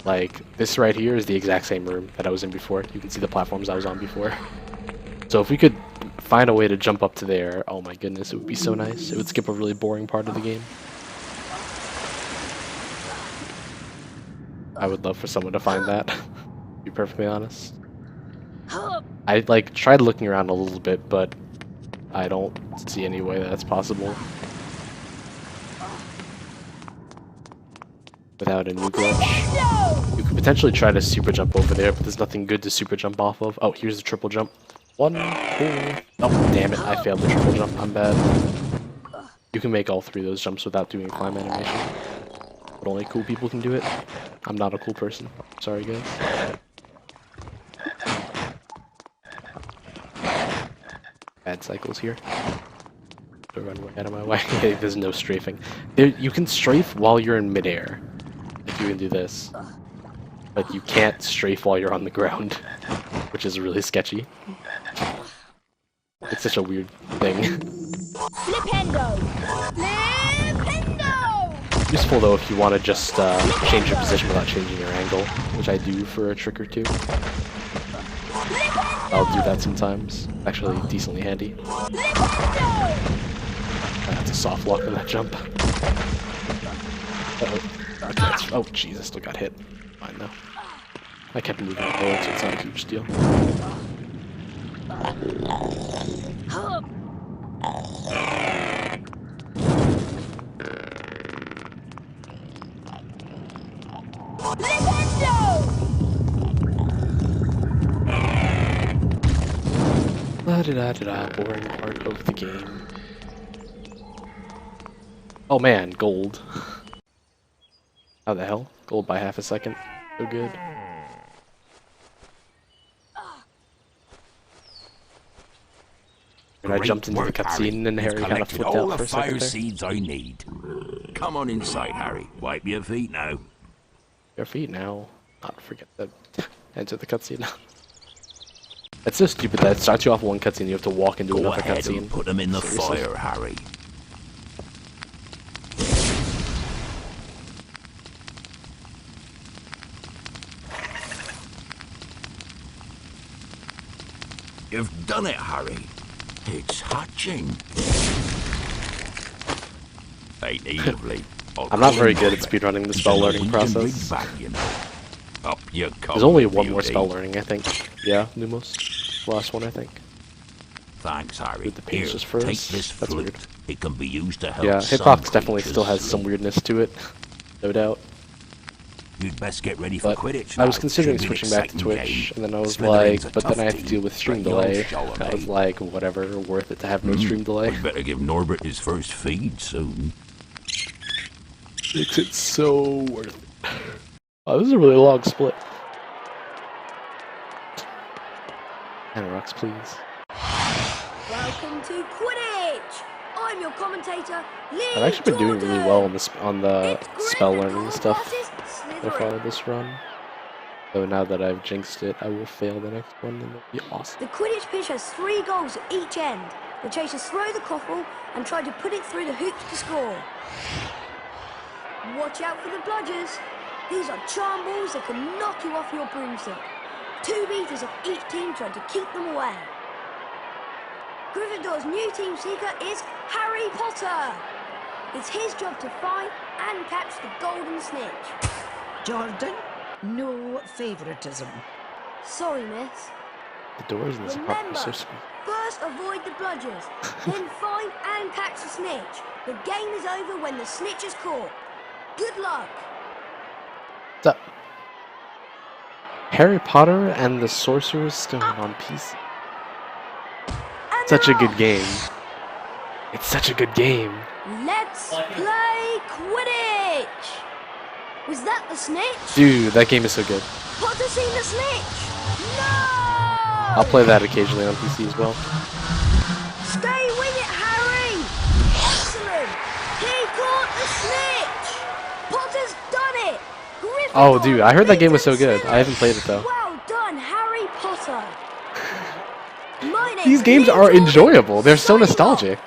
Like, this right here is the exact same room that I was in before. You can see the platforms I was on before. So if we could find a way to jump up to there, oh my goodness, it would be so nice. It would skip a really boring part of the game. I would love for someone to find that, to be perfectly honest. I, like, tried looking around a little bit, but I don't see any way that's possible. Without a new glitch. You could potentially try to super jump over there, but there's nothing good to super jump off of. Oh, here's the triple jump. 1, 2. Oh, damn it, I failed the triple jump. I'm bad. You can make all 3 of those jumps without doing a climb animation. But only cool people can do it. I'm not a cool person. Sorry, guys. Bad cycles here. To run way out of my way. There's no strafing. There, you can strafe while you're in midair. Like you can do this. But you can't strafe while you're on the ground. Which is really sketchy. It's such a weird thing. Flipendo! Flipendo! Useful though if you want to just change your position without changing your angle, which I do for a trick or two. Flipendo! I'll do that sometimes. Actually, decently handy. That's a soft lock on that jump. Uh-oh. Okay, oh, jeez, I still got hit. Fine, though. I kept moving forward, so it's not a huge deal. La-da-da-da-da, boring part of the game. Oh man, gold. How the hell? Gold by half a second. So good. And I jumped into the cutscene and Harry kind of flipped out for a second there. Seeds I need. Come on inside, Harry. Wipe your feet now. Your feet now. Not forget to enter the cutscene. It's so stupid that it starts you off one cutscene, you have to walk into another cutscene. Put them in the fire, Harry. You've done it, Harry. It's hatching. Ain't he lovely? I'm not very good at speedrunning the spell learning process. Up you come. There's only one more spell learning, I think. Yeah, Numos. Last one, I think. Thanks, Harry. The page just froze. Take this That's flute. weird. It can be used to help. Yeah, some Hitbox definitely still creatures has some sleep. weirdness to it, no doubt. You'd best get ready for But Quidditch. I was now. considering Should be an switching back to exciting Twitch, game. and then I was Smithereens like, a but then I have tough to deal with stream but you'll delay. show 'em, I was eh? like, whatever, worth it to have no stream delay. We better give Norbert his first feed soon. Makes it so worth it. Oh, this is a really long split. 10 rocks, please. Welcome to Quidditch! I'm your commentator, Lee I've actually been doing really Jordan. well on this on the spell learning stuff versus so far Slytherin. this run. So now that I've jinxed it, I will fail the next one, and it'll be awesome. The Quidditch pitch has 3 goals at each end. The chasers throw the quaffle and try to put it through the hoops to score. Watch out for the bludgers. These are charm balls that can knock you off your broomstick. 2 beaters of each team try to keep them away. Gryffindor's new team seeker is Harry Potter. It's his job to find and catch the golden snitch. Jordan, no favoritism. Sorry, miss. The doors in this apartment Remember, are so sweet. first avoid the bludgers, then find and catch the snitch. The game is over when the snitch is caught. Good luck. What's up? Harry Potter and the Sorcerer's Stone on PC. Such a good game. It's such a good game. Let's play Quidditch. Was that the snitch? Dude, that game is so good. Potter seen the snitch? No! I'll play that occasionally on PC as well. Stay with it, Harry! Excellent! He caught the snitch! Potter's done it! Oh, dude, I heard that game was so beaten good. I haven't played it though. Well done, Harry Potter! My name's These games Lee are Jordan, enjoyable. They're so signing off. nostalgic.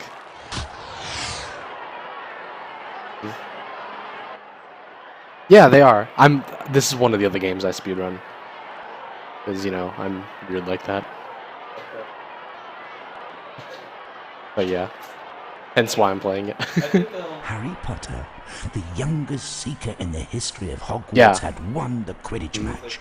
Yeah, they are. This is one of the other games I speedrun. Because, you know, I'm weird like that. But yeah. Hence why I'm playing it. Harry Potter, the youngest seeker in the history of Hogwarts, Yeah. had won the Quidditch match.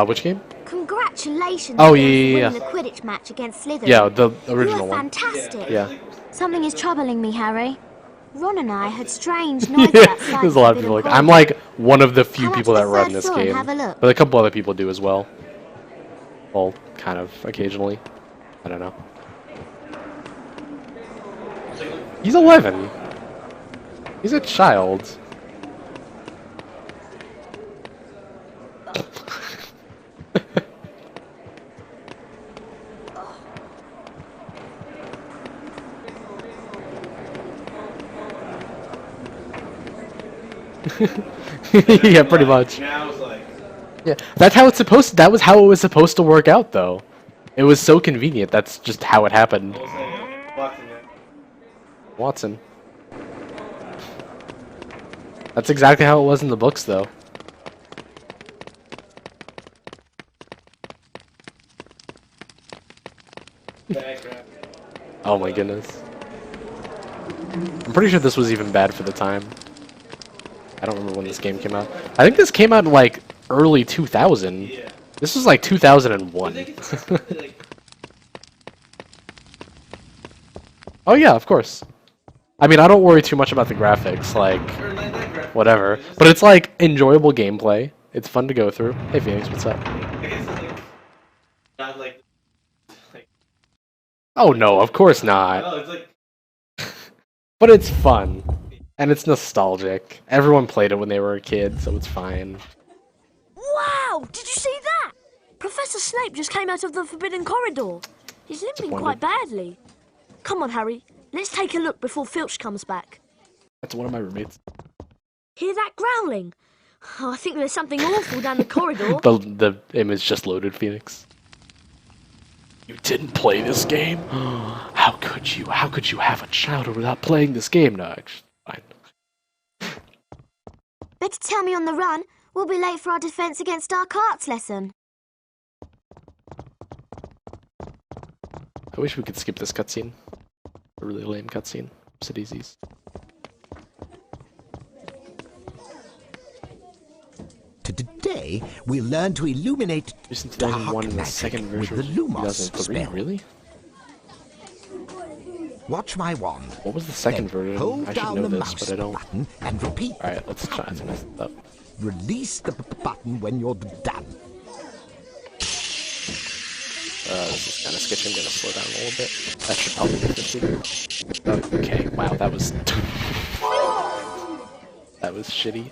Which game? Congratulations Oh, again yeah. for winning the Quidditch match against Slytherin. Yeah, the You original were one. fantastic. Yeah. Something is troubling me, Harry. Ron and I heard strange noises outside. There's a lot of people like I'm like one of the few Come up people to that the run third this floor and game. have a look. But a couple other people do as well. Well, kind of occasionally. I don't know. He's 11. He's a child. Yeah, pretty much. Yeah, that's how it's supposed to, that was how it was supposed to work out though. It was so convenient. That's just how it happened. Watson. That's exactly how it was in the books though. Oh my goodness. I'm pretty sure this was even bad for the time. I don't remember when this game came out. I think this came out in like early 2000. Yeah. This was like 2001. Oh yeah, of course. I mean, I don't worry too much about the graphics, like, whatever. But it's like enjoyable gameplay. It's fun to go through. Hey Phoenix, what's up? Oh no, of course not. But it's fun. And it's nostalgic. Everyone played it when they were a kid, so it's fine. Wow! Did you see that? Professor Snape just came out of the Forbidden Corridor. He's limping quite badly. Come on, Harry. Let's take a look before Filtch comes back. That's one of my roommates. Hear that growling? Oh, I think there's something awful down the corridor. The image just loaded, Phoenix. You didn't play this game? How could you? How could you have a childhood without playing this game? No, actually, fine. Better tell me on the run. We'll be late for our defense against dark arts lesson. I wish we could skip this cutscene. A really lame cutscene. Cities. Today, we'll learn to illuminate dark magic with the Lumos spell. Really? Watch my wand. What was the second version? Hold I should down know the this, but I don't. button and repeat. Alright, let's try to mess it up. Release the button when you're done. This is kind of sketchy. I'm going to slow down a little bit. That should probably be 50. Okay, wow, that was... that was shitty.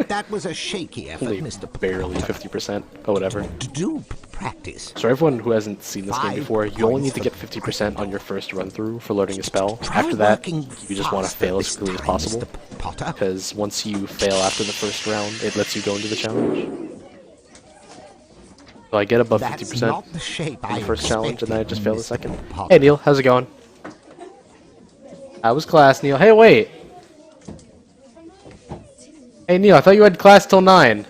That was a shaky effort, Mr. Barely 50%, but whatever. Do practice. So everyone who hasn't seen this game before, you only need to get 50% on your first run-through for loading a spell. After that, you just want to fail as quickly as possible. Because once you fail after the first round, it lets you go into the challenge. So I get above 50% in the first challenge, and then I just fail the second. Hey Neil, how's it going? How was class, Neil? Hey, wait! Hey Neil, I thought you had class till 9.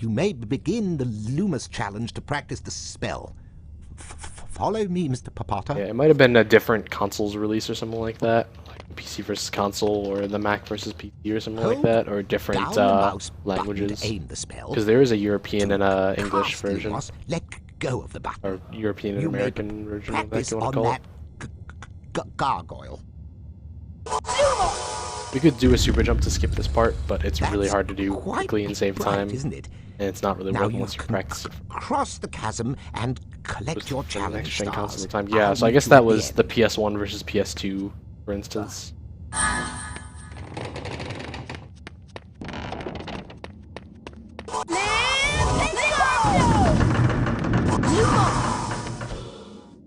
You may begin the Lumos challenge to practice the spell. Follow me, Mr. Potter. Yeah, it might have been a different consoles release or something like that. PC versus console, or the Mac versus PC or something like that, or different languages. Because there is a European and a English version. Let go of the button. Or European and American version of that, you want to call it. Gargoyle. We could do a super jump to skip this part, but it's really hard to do quickly and save time. Isn't it? And it's not really worth unless you practice it. Cross the chasm and collect your challenge stars. Yeah, so I guess that was the PS1 versus PS2, for instance.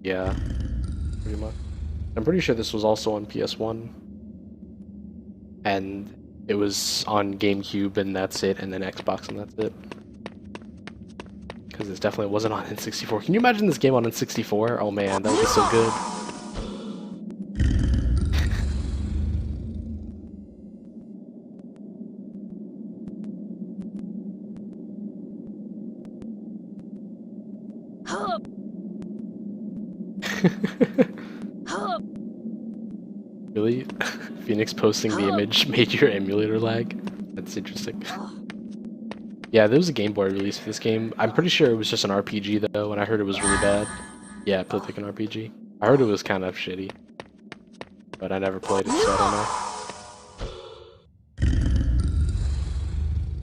Yeah, pretty much. I'm pretty sure this was also on PS1. And it was on GameCube, and that's it, and then Xbox, and that's it. Because it definitely wasn't on N64. Can you imagine this game on N64? Oh man, that would be so good. Really? Phoenix posting the image made your emulator lag? That's interesting. Yeah, there was a Game Boy release for this game. I'm pretty sure it was just an RPG though, and I heard it was really bad. Yeah, it played like an RPG. I heard it was kind of shitty. But I never played it, so I don't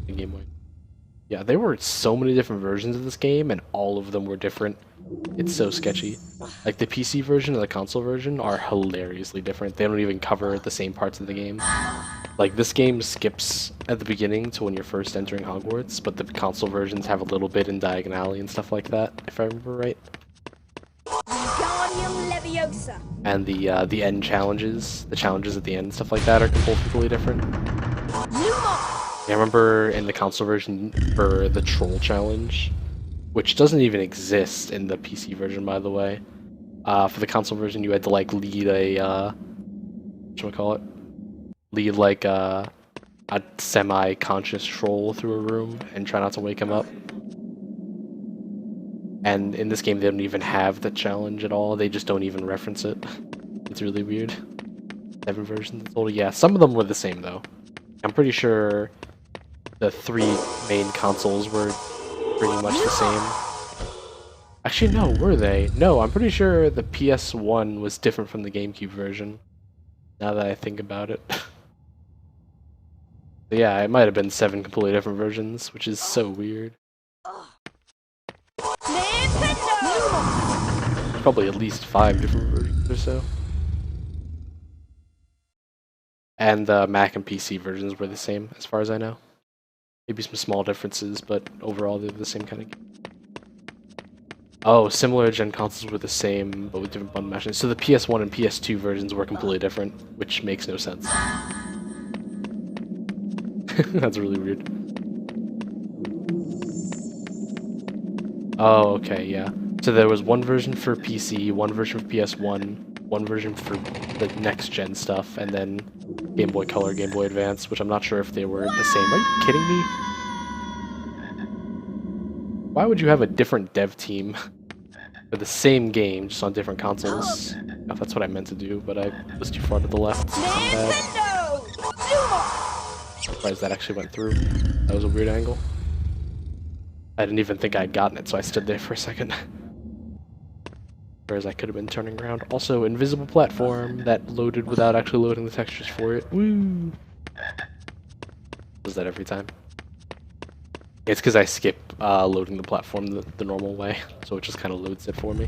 know. Game Boy. Yeah, there were so many different versions of this game, and all of them were different. It's so sketchy. Like, the PC version and the console version are hilariously different. They don't even cover the same parts of the game. Like, this game skips at the beginning to when you're first entering Hogwarts, but the console versions have a little bit in Diagon Alley and stuff like that, if I remember right. Wingardium leviosa. And the end challenges, the challenges at the end and stuff like that are completely different. I remember in the console version for the Troll Challenge, which doesn't even exist in the PC version, by the way. For the console version, you had to, like, lead a, whatchamacallit? Lead, like, a semi-conscious troll through a room and try not to wake him up. And in this game, they don't even have the challenge at all. They just don't even reference it. It's really weird. 7 versions total. Yeah, some of them were the same though. I'm pretty sure the 3 main consoles were pretty much the same. Actually, no, were they? No, I'm pretty sure the PS1 was different from the GameCube version. Now that I think about it. But yeah, it might have been 7 completely different versions, which is so weird. Probably at least 5 different versions or so. And the Mac and PC versions were the same, as far as I know. Maybe some small differences, but overall they're the same kind of game. Oh, similar gen consoles were the same, but with different button mashing. So the PS1 and PS2 versions were completely different, which makes no sense. That's really weird. Oh, okay, yeah. So there was one version for PC, one version for PS1, one version for the next gen stuff, and then Game Boy Color, Game Boy Advance, which I'm not sure if they were the same. Are you kidding me? Why would you have a different dev team for the same game, just on different consoles? Oh, that's what I meant to do, but I was too far to the left. Surprised that actually went through. That was a weird angle. I didn't even think I'd gotten it, so I stood there for a second. Whereas I could have been turning around. Also, invisible platform that loaded without actually loading the textures for it. Woo! Does that every time? It's because I skip loading the platform the normal way, so it just kind of loads it for me.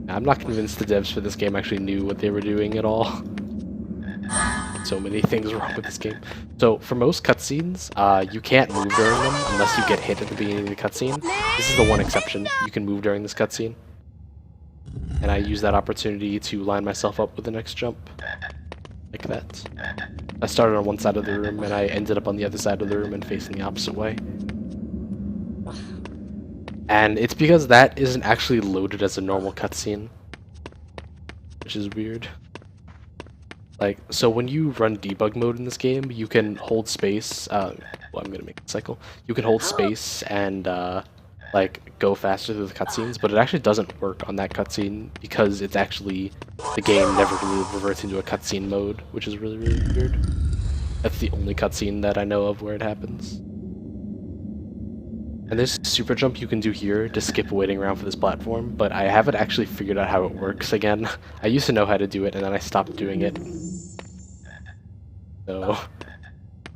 I'm not convinced the devs for this game actually knew what they were doing at all. So many things wrong with this game. So for most cutscenes, you can't move during them unless you get hit at the beginning of the cutscene. This is the one exception. You can move during this cutscene. And I use that opportunity to line myself up with the next jump. Like that. I started on one side of the room and I ended up on the other side of the room and facing the opposite way. And it's because that isn't actually loaded as a normal cutscene. Which is weird. Like, so when you run debug mode in this game, you can hold space, well, I'm gonna make it cycle. You can hold space and, like, go faster through the cutscenes, but it actually doesn't work on that cutscene because it's actually, the game never really reverts into a cutscene mode, which is really, really weird. That's the only cutscene that I know of where it happens. And there's super jump you can do here to skip waiting around for this platform, but I haven't actually figured out how it works again. I used to know how to do it, and then I stopped doing it. So,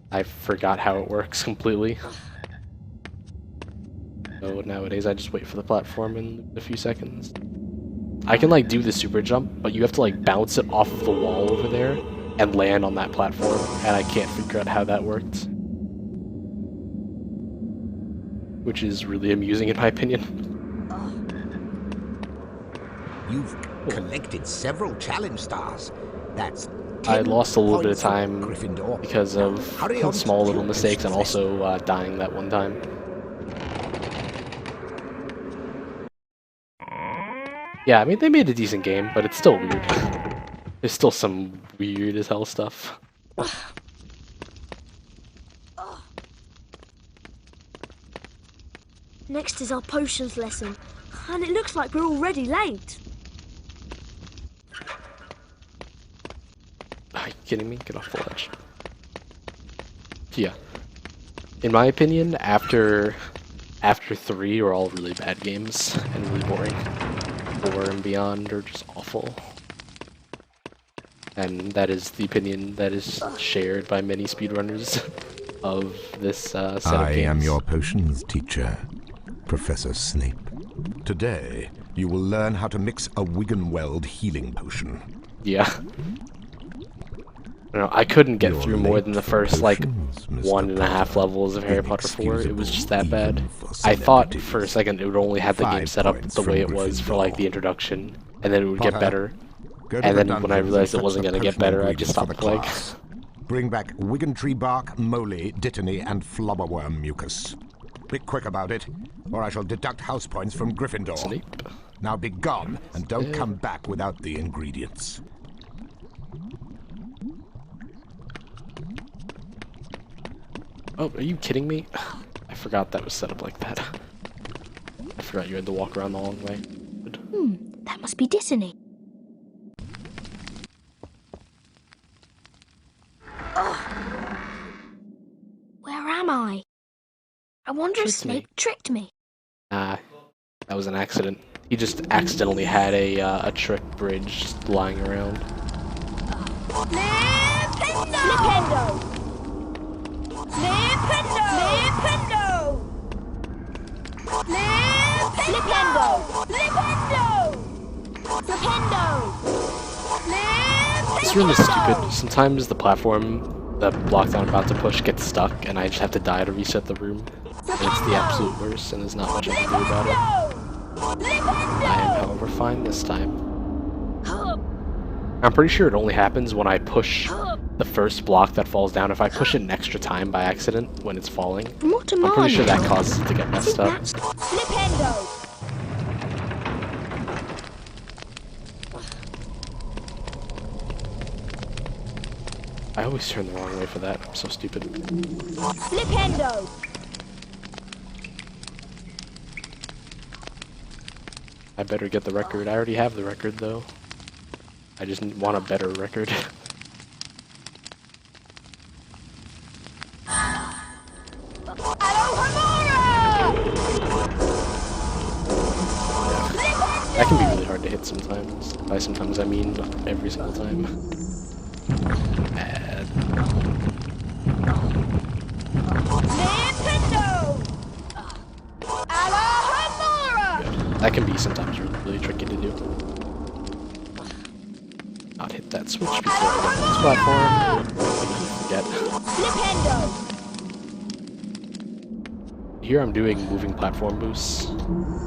I forgot how it works completely. So nowadays I just wait for the platform in a few seconds. I can like do the super jump, but you have to like bounce it off of the wall over there and land on that platform, and I can't figure out how that worked. Which is really amusing in my opinion. You've collected several challenge stars. That's I lost a little bit of time because of small little mistakes and also dying that one time. Yeah, I mean, they made a decent game, but it's still weird. There's still some weird as hell stuff. Next is our potions lesson, and it looks like we're already late. Are you kidding me? Get off the ledge. Yeah. In my opinion, after 3 are all really bad games and really boring. 4 and beyond are just awful. And that is the opinion that is shared by many speedrunners of this set of games. I am your potions teacher, Professor Snape. Today, you will learn how to mix a Wiggenweld healing potion. Yeah. I couldn't get through more than the first, like, 1.5 levels of Harry Potter 4. It was just that bad. I thought for a second it would only have the game set up the way it was for, like, the introduction, and then it would get better. And then when I realized it wasn't going to get better, I just stopped playing. Bring back Wiggentree bark, moly, dittany, and flubberworm mucus. Be quick about it, or I shall deduct house points from Gryffindor. Snape. Now be gone, and don't come back without the ingredients. Oh, are you kidding me? I forgot that was set up like that. I forgot you had to walk around the long way. That must be Dissony. Where am I? I wonder if Snape tricked me. Nah, that was an accident. He just accidentally had a trick bridge just lying around. Flipendo! Flipendo! Flipendo! Flipendo! This room is stupid. Sometimes the platform, the block that I'm about to push, gets stuck, and I just have to die to reset the room. And it's the absolute worst, and there's not much I can do about it. I am, however, fine this time. I'm pretty sure it only happens when I push the first block that falls down. If I push it an extra time by accident when it's falling, I'm pretty sure that causes it to get messed up. I always turn the wrong way for that. I'm so stupid. Flipendo! I better get the record. I already have the record, though. I just want a better record. That can be really hard to hit sometimes. By sometimes I mean every single time. That can be sometimes really tricky to do. Not hit that switch before I get to this platform. Forget. Here I'm doing moving platform boosts,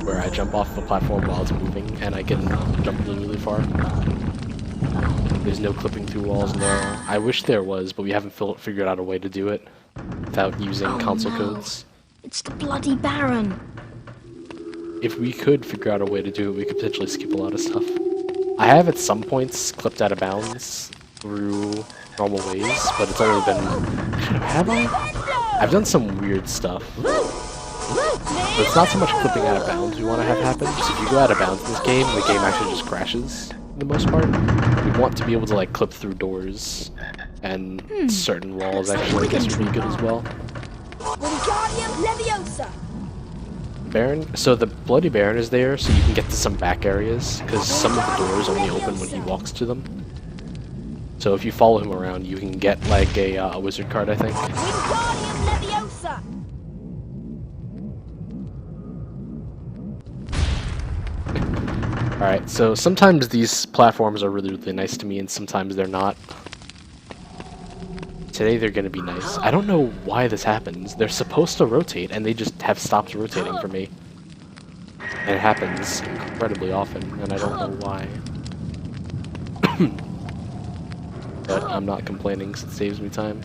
where I jump off the platform while it's moving, and I can jump really far. There's no clipping through walls there. I wish there was, but we haven't figured out a way to do it without using console codes. It's the bloody Baron. If we could figure out a way to do it, we could potentially skip a lot of stuff. I have at some points clipped out of bounds through normal ways, but it's only been... Have I? I've done some weird stuff. But it's not so much clipping out of bounds we want to have happen. So if you go out of bounds in this game, the game actually just crashes for the most part. We want to be able to like clip through doors and certain walls actually, I guess, would be good as well. Wingardium leviosa! Baron, so the Bloody Baron is there, so you can get to some back areas, because some of the doors only open when he walks to them. So if you follow him around, you can get like a wizard card, I think. Wingardium leviosa! Alright, so sometimes these platforms are really nice to me, and sometimes they're not. Today they're gonna be nice. I don't know why this happens. They're supposed to rotate, and they just have stopped rotating for me. And it happens incredibly often, and I don't know why. But I'm not complaining, because it saves me time.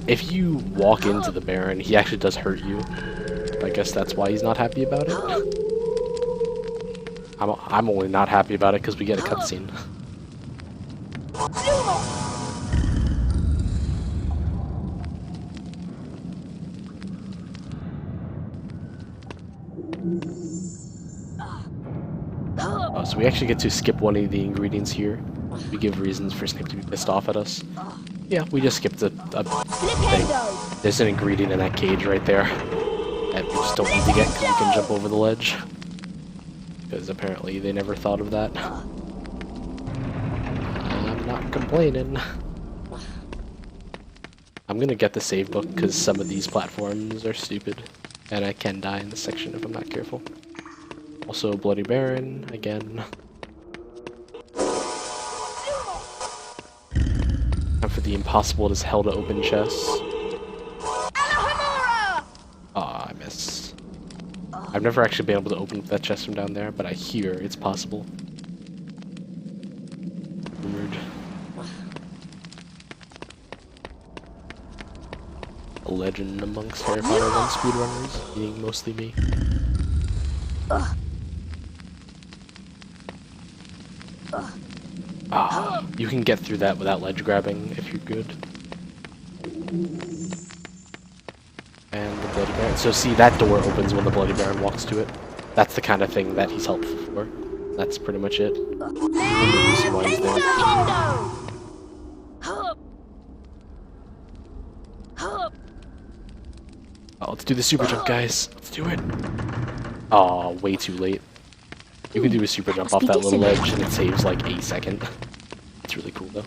If you walk into the Baron, he actually does hurt you. I guess that's why he's not happy about it. I'm only not happy about it because we get a cutscene. Oh, so we actually get to skip one of the ingredients here. We give reasons for Snape to be pissed off at us. Yeah, we just skipped a thing. There's an ingredient in that cage right there that we just don't need to get because we can jump over the ledge. Because apparently they never thought of that. I'm not complaining. I'm gonna get the save book because some of these platforms are stupid. And I can die in this section if I'm not careful. Also, Bloody Baron, again. Time for the impossible as hell to open chest. Ah, I missed. I've never actually been able to open that chest from down there, but I hear it's possible. Rumored. legend amongst Harry Potter 1 speedrunners, meaning mostly me. You can get through that without ledge grabbing if you're good. And the Bloody Baron. So see, that door opens when the Bloody Baron walks to it. That's the kind of thing that he's helpful for. That's pretty much it. Oh, let's do the super jump, guys. Let's do it. Oh, way too late. You can do a super jump off that little ledge and it saves like a second. It's really cool though.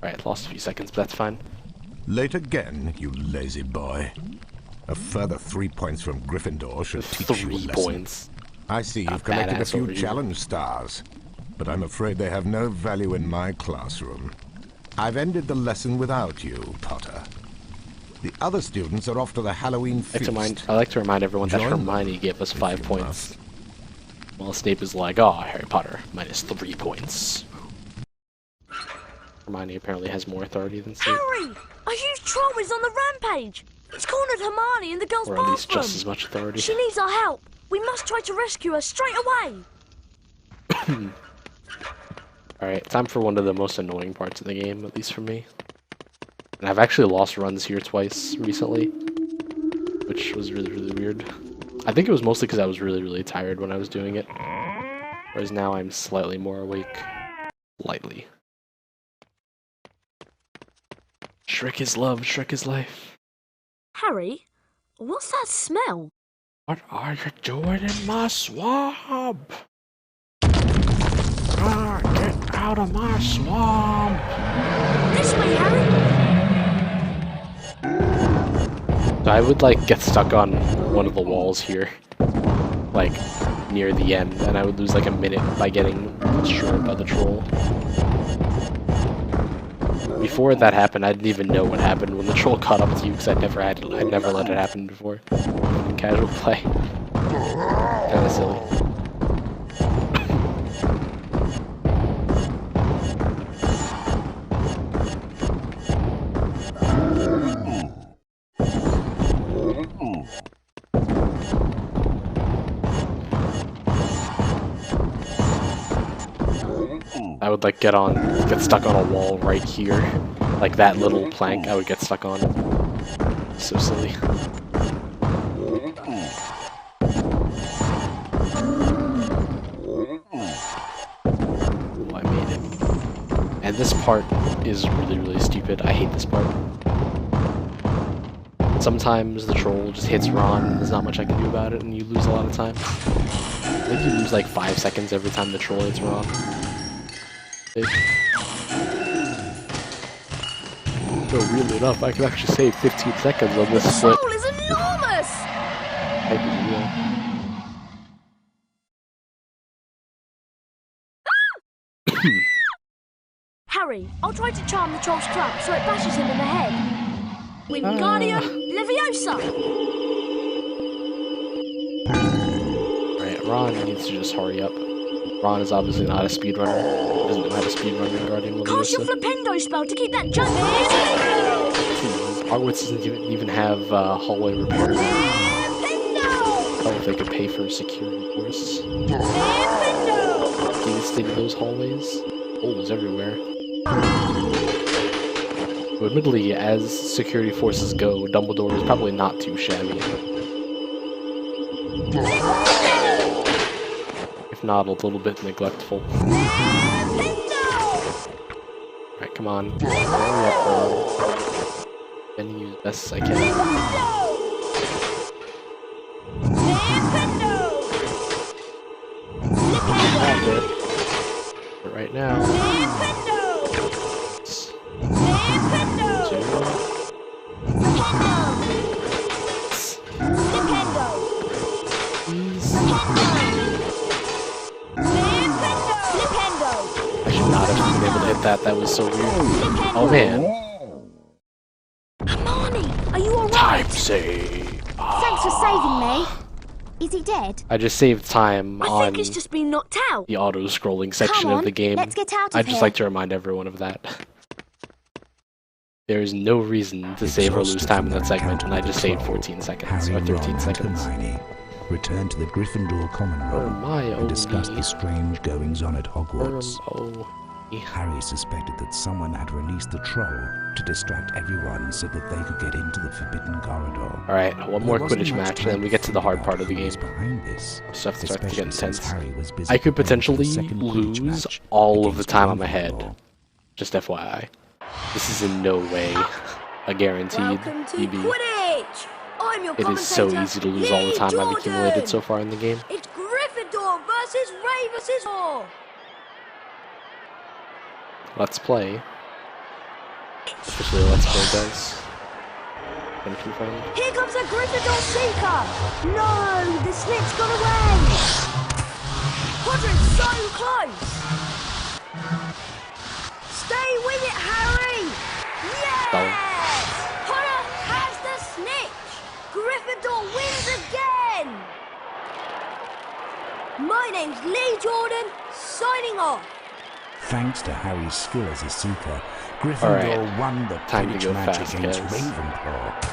Alright, lost a few seconds, but that's fine. Late again, you lazy boy. A further 3 points from Gryffindor should teach you a lesson. 3 points. I see you've collected a few challenge stars, but I'm afraid they have no value in my classroom. I've ended the lesson without you, Potter. The other students are off to the Halloween feast. I like to remind everyone that Hermione gave us 5 points. While Snape is like, oh, Harry Potter, minus 3 points. Hermione apparently has more authority than Snape. Harry! A huge troll is on the rampage! It's cornered Hermione in the girls' bathroom! Or at least just as much authority. She needs our help! We must try to rescue her straight away! Alright, time for one of the most annoying parts of the game, at least for me. And I've actually lost runs here twice recently, which was really, really weird. I think it was mostly because I was really, really tired when I was doing it. Whereas now I'm slightly more awake. Slightly. Shrek is love, Shrek is life. Harry, what's that smell? What are you doing in my swamp? Get out of my swamp! This way, Harry! So I would like get stuck on one of the walls here, like near the end, and I would lose like a minute by getting destroyed by the troll. Before that happened, I didn't even know what happened when the troll caught up to you because I'd never let it happen before in casual play. Kinda silly. I would like get stuck on a wall right here, like that little plank I would get stuck on. So silly. Oh, I made it. And this part is really, really stupid. I hate this part. Sometimes the troll just hits Ron, and there's not much I can do about it, and you lose a lot of time. I think you lose like 5 seconds every time the troll hits Ron. So weirdly enough, I can actually save 15 seconds on this split. The troll is enormous! Harry, I'll try to charm the troll's club so it bashes him in the head. Wingardium leviosa! Alright, Ron needs to just hurry up. Ron is obviously not a speedrunner. He doesn't know how to speedrun Wingardium Cast your Leviosa. Flipendo spell to keep that junk. Hogwarts doesn't even have hallway repair. Oh, if they could pay for a security force. See the state of those hallways? Holes everywhere. So admittedly, as security forces go, Dumbledore is probably not too shabby. If not, a little bit neglectful. Alright, come on. Hurry up, Ron. Can use best as I can. But right now. I should not have been able to hit that. That was so weird. Oh man. Hermione, are you alright? Time save. Thanks for saving me. Is he dead? I just saved time I on think he's just been knocked out. the auto-scrolling section Come on, of the game. let's get out of I'd just here. like to remind everyone of that. There is no reason to save or lose time in that segment, and I just saved 14 seconds, or 13 seconds. Hermione returned to the Gryffindor common room and discussed the strange goings-on at Hogwarts. Harry suspected that someone had released the troll to distract everyone so that they could get into the Forbidden Corridor. Alright, one more Quidditch match, and then we get to the hard part of the game. Stuff starts to get intense. I could potentially lose all of the time I'm ahead. Just FYI. This is in no way a guaranteed EB. It is so easy to lose all the time I've accumulated so far in the game. It's Gryffindor versus Ravenclaw. Let's play. Officially, let's play, guys. Been confirmed. Here comes a Gryffindor Seeker! No, the snitch got away! Potter is so close! Stay with it, Harry! Yes! Potter has the snitch! Gryffindor wins again! My name's Lee Jordan, signing off. Thanks to Harry's skill as a seeker, Gryffindor won the Quidditch match against Ravenclaw.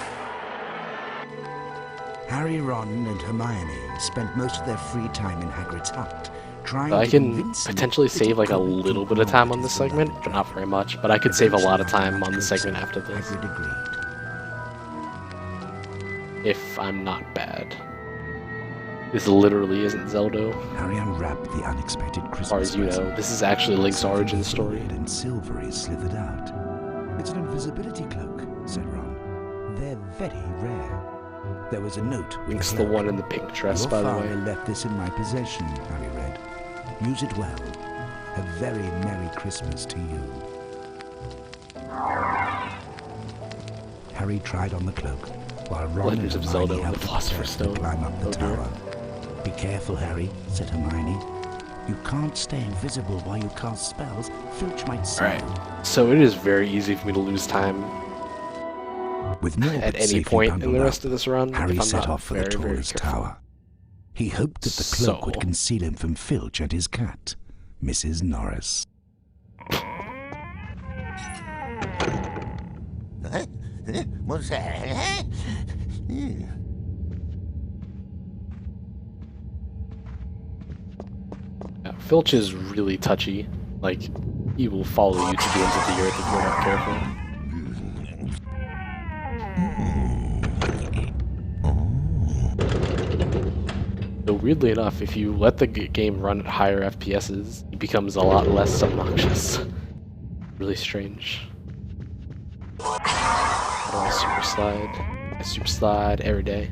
Harry, Ron, and Hermione spent most of their free time in Hagrid's hut, trying I to can convince him potentially save like a little bit of time on this segment, but not very much. But I could save a lot of time on the segment after this. If I'm not bad. This literally isn't Zelda. Harry unwrapped the unexpected Christmas as far as you know, this is actually Link's origin story. And Silvery slithered out. It's an invisibility cloak, said Ron. They're very rare. There was a note. Link's the one in the pink dress, Your by the way. father left this in my possession, Harry read. Use it well. A very Merry Christmas to you. Harry tried on the cloak, while Ron Legends and of Zelda Hermione and the helped Philosopher's Professor Stone. climb up the Oh, dear. tower. Be careful, Harry, said Hermione. You can't stay invisible while you cast spells. Filch might see you. Alright, so it is very easy for me to lose time With Norbert at any safely point in bundled the up, rest of this run. Harry if I'm set not off for the very, very tallest careful. tower. He hoped that the cloak would conceal him from Filch and his cat, Mrs. Norris. What's that? Yeah, Filch is really touchy. Like, he will follow you to the ends of the earth if you're not careful. So weirdly enough, if you let the game run at higher FPSs, it becomes a lot less obnoxious. Really strange. How do I super slide? I super slide every day.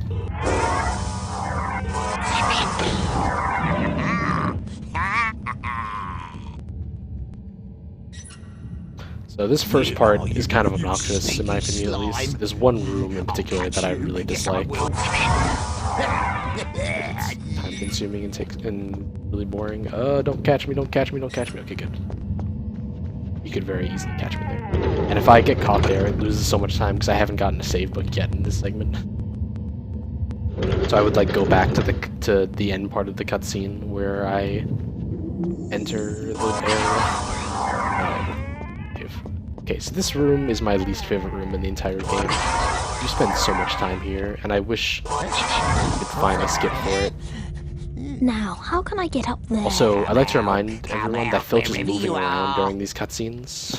So this first part is kind of obnoxious, in my opinion at least. There's one room in particular that I really dislike. It's time-consuming and really boring. Don't catch me, don't catch me, don't catch me. Okay, good. You could very easily catch me there. And if I get caught there, it loses so much time because I haven't gotten a save book yet in this segment. So I would like go back to the end part of the cutscene where I enter the area. Okay, so this room is my least favorite room in the entire game. You spend so much time here, and I wish I could find a skip for it. Now, how can I get up there? Also, I'd like to remind everyone that Filch is moving around during these cutscenes,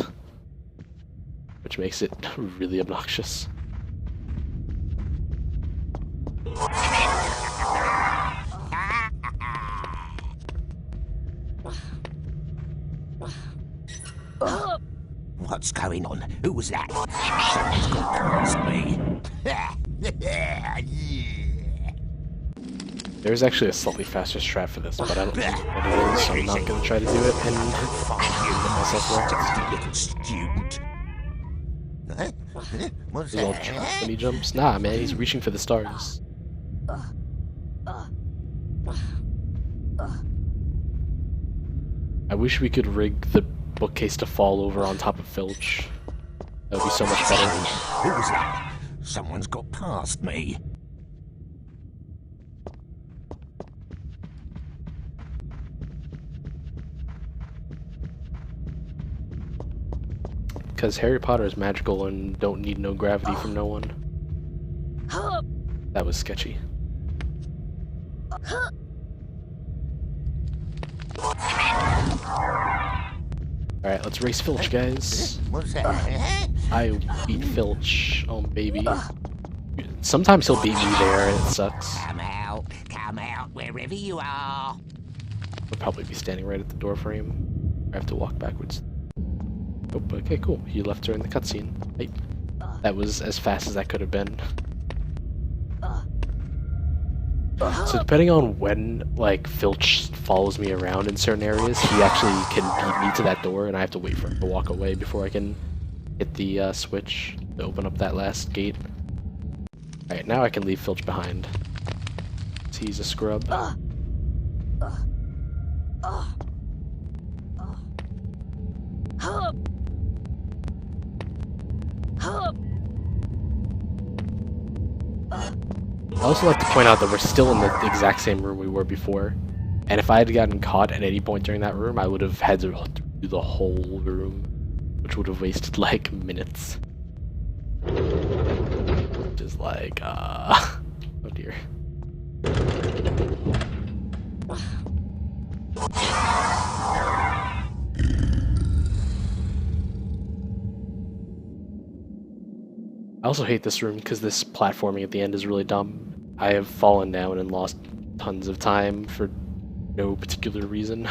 which makes it really obnoxious. What's going on? Who was that? Someone's got past me. There's actually a slightly faster strat for this, but I don't know what it is, so I'm not going to try to do it and get myself wrecked. Student. What's He's all trapped when he jumps. Nah, man, he's reaching for the stars. I wish we could rig the bookcase to fall over on top of Filch. That would be so much better. Who was that? Someone's got past me. because Harry Potter is magical and don't need no gravity from no one. That was sketchy. Alright, let's race Filtch, guys. I beat Filtch. Oh, baby. Sometimes he'll beat me there, and it sucks. Come out, wherever you are. I'll probably be standing right at the door frame. I have to walk backwards. Oh, okay, cool. He left during the cutscene. Hey. That was as fast as that could have been. So depending on when, like, Filtch follows me around in certain areas, he actually can beat me to that door, and I have to wait for him to walk away before I can hit the switch to open up that last gate. Alright, now I can leave Filtch behind. He's a scrub. I also like to point out that we're still in the exact same room we were before, and if I had gotten caught at any point during that room, I would have had to do the whole room, which would have wasted like minutes. Which is like, oh dear. I also hate this room because this platforming at the end is really dumb. I have fallen down and lost tons of time for no particular reason.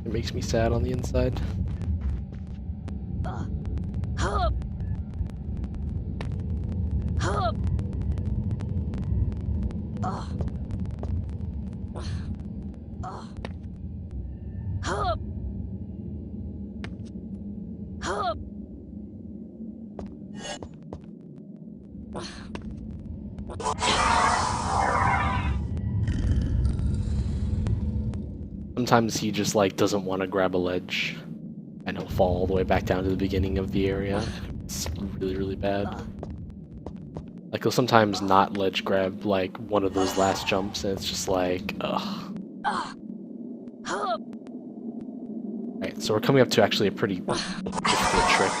It makes me sad on the inside. Sometimes he just like doesn't want to grab a ledge and he'll fall all the way back down to the beginning of the area. It's really, really bad. Like he'll sometimes not ledge grab like one of those last jumps and it's just like, ugh. Alright, so we're coming up to actually a pretty difficult trick.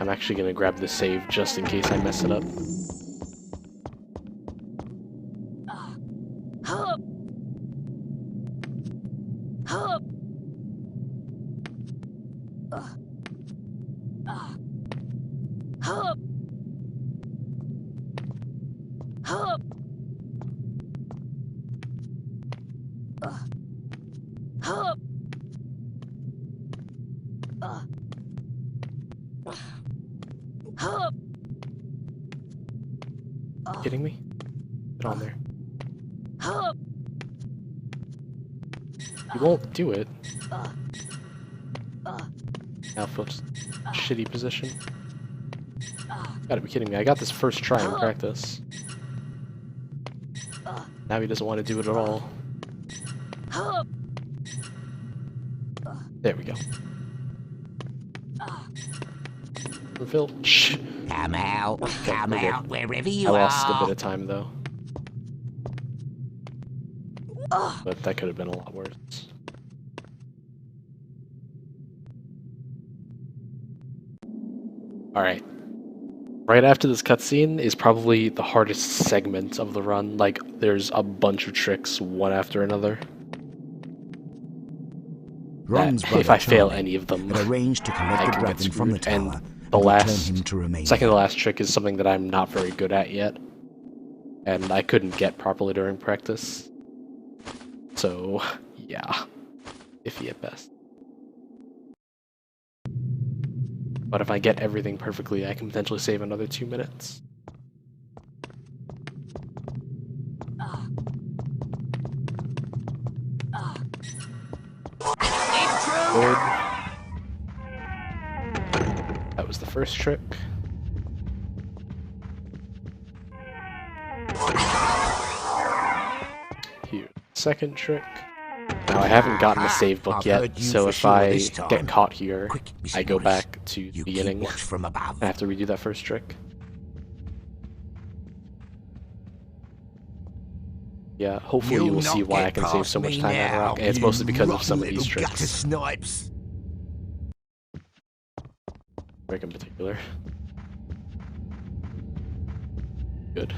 I'm actually gonna grab the save just in case I mess it up. Kidding me? Get on there. You won't do it. Now Filch's shitty position. Gotta be kidding me. I got this first try in practice. Now he doesn't want to do it at all. There we go. Filch. Come out, wherever you are. are. I lost a bit of time though. But that could have been a lot worse. Alright. Right after this cutscene is probably the hardest segment of the run. Like, there's a bunch of tricks, one after another. If I fail any of them, arranged to collect I the can get dragon from the screwed. tower And the last, remain second to last trick is something that I'm not very good at yet. And I couldn't get properly during practice. So, yeah. Iffy at best. But if I get everything perfectly, I can potentially save another 2 minutes. Good. That was the first trick. Here, second trick. Now I haven't gotten the save book yet, so if I get caught here, I go back to the beginning and I have to redo that first trick. Yeah, hopefully you will see why I can save so much time out of rock, and it's mostly because of some of these tricks. trick in particular. Good.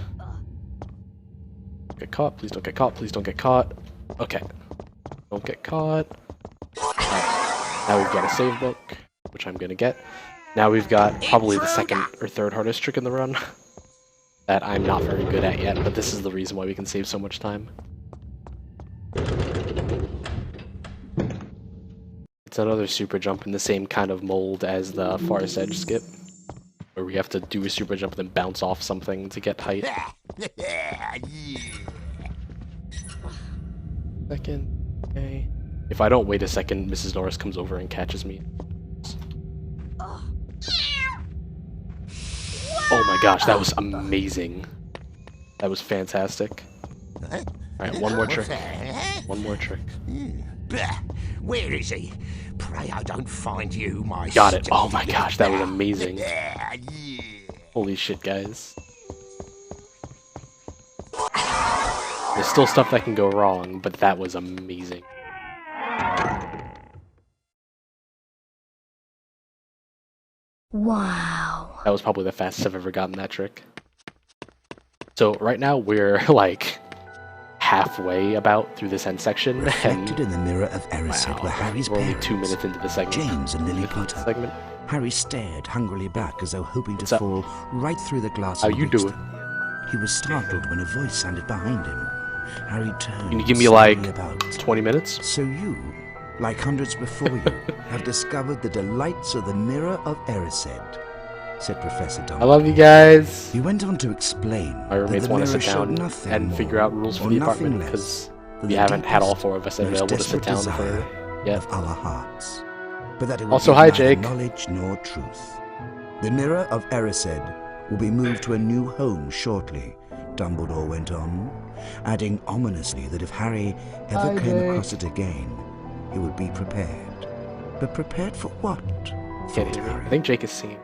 Get caught, please don't get caught, please don't get caught. Okay. Don't get caught. Right. Now we've got a save book, which I'm gonna get. Now we've got probably the second or third hardest trick in the run that I'm not very good at yet, but this is the reason why we can save so much time. It's another super jump in the same kind of mold as the Farthest Edge skip, where we have to do a super jump and then bounce off something to get height. Second, okay. If I don't wait a second, Mrs. Norris comes over and catches me. Oh my gosh, that was amazing. That was fantastic. Alright, one more trick. One more trick. Where is he? Pray I don't find you, my Got it. Oh my gosh, that was amazing. Holy shit, guys. There's still stuff that can go wrong, but that was amazing. Wow. That was probably the fastest I've ever gotten that trick. So right now we're like halfway about through this end section. Reflected in the mirror of Erised were Harry's we're only parents, 2 minutes into the segment. James and Lily Potter. Segment. Harry stared hungrily back as though hoping to fall right through the glass. How you doing? He was startled when a voice sounded behind him. Harry turned. Can you give me like 20 minutes? So you, like hundreds before you, have discovered the delights of the mirror of Erised, said Professor Dumbledore. I love you guys. He went on to explain my roommates want to sit down and figure out rules for the apartment because we haven't had all four of us available to sit down for yet. Of our hearts. But that it also, will hi, neither Jake. Knowledge nor truth. The mirror of Erised will be moved to a new home shortly, Dumbledore went on, adding ominously that if Harry ever came across it again, he would be prepared. But prepared for what? Can't hear me. I think Jake is singing.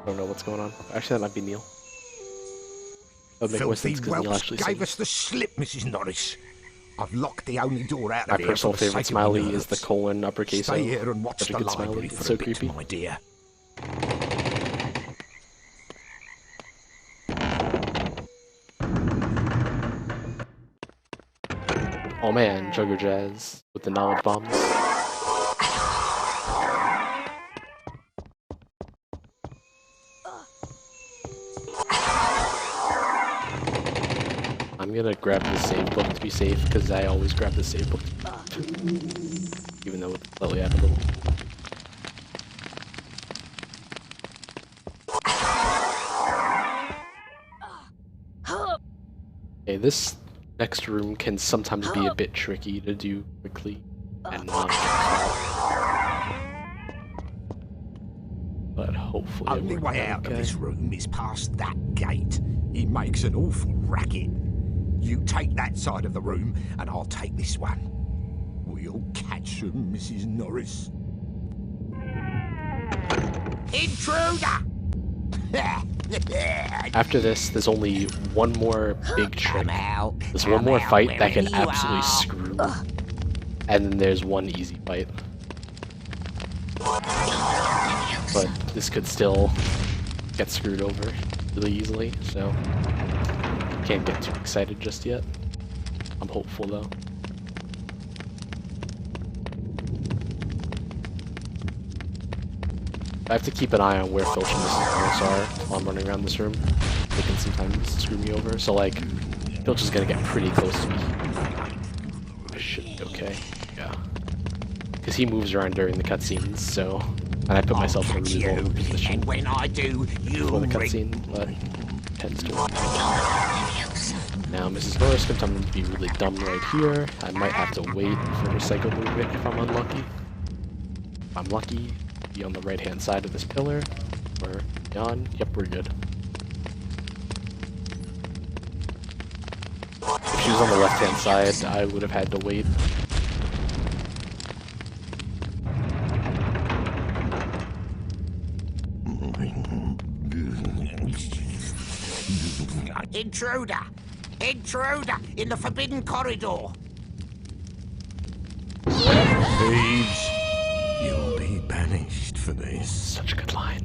I don't know what's going on. Actually, that might be Neil. That would make more sense because Neil actually gave sings. us the slip, Mrs. Norris. I've locked the only door out My of here. personal favorite smiley is the colon uppercase. Stay here and watch Such a the good smiley. library It's for so a bit, creepy. my dear. Oh man, Jugger Jazz with the knowledge bombs. I'm gonna grab the save book to be safe, because I always grab the save book. Even though it's slightly out of the Okay, this next room can sometimes be a bit tricky to do quickly and not get caught. But hopefully Only it way out of this room is past that gate. He makes an awful racket. You take that side of the room, and I'll take this one. We'll catch him, Mrs. Norris. Intruder! After this, there's only one more big trick. There's one more fight that can absolutely screw. And then there's one easy fight. But this could still get screwed over really easily, so can't get too excited just yet. I'm hopeful though. I have to keep an eye on where Filtch and Mrs. Norris are while I'm running around this room. They can sometimes screw me over, so like, Filtch is gonna get pretty close to me. I should be okay, yeah. Because he moves around during the cutscenes, so... And I put myself in a really vulnerable position And when I do, before the cutscene, but tends to work. Now Mrs. Norris can tell me to be really dumb right here. I might have to wait for her psycho movement if I'm unlucky. If I'm lucky, be on the right hand side of this pillar. Or beyond. Yep, we're good. If she was on the left hand side, I would have had to wait. Intruder! Intruder! In the forbidden corridor! Thieves, you'll be banished. punished for this. Such a good line.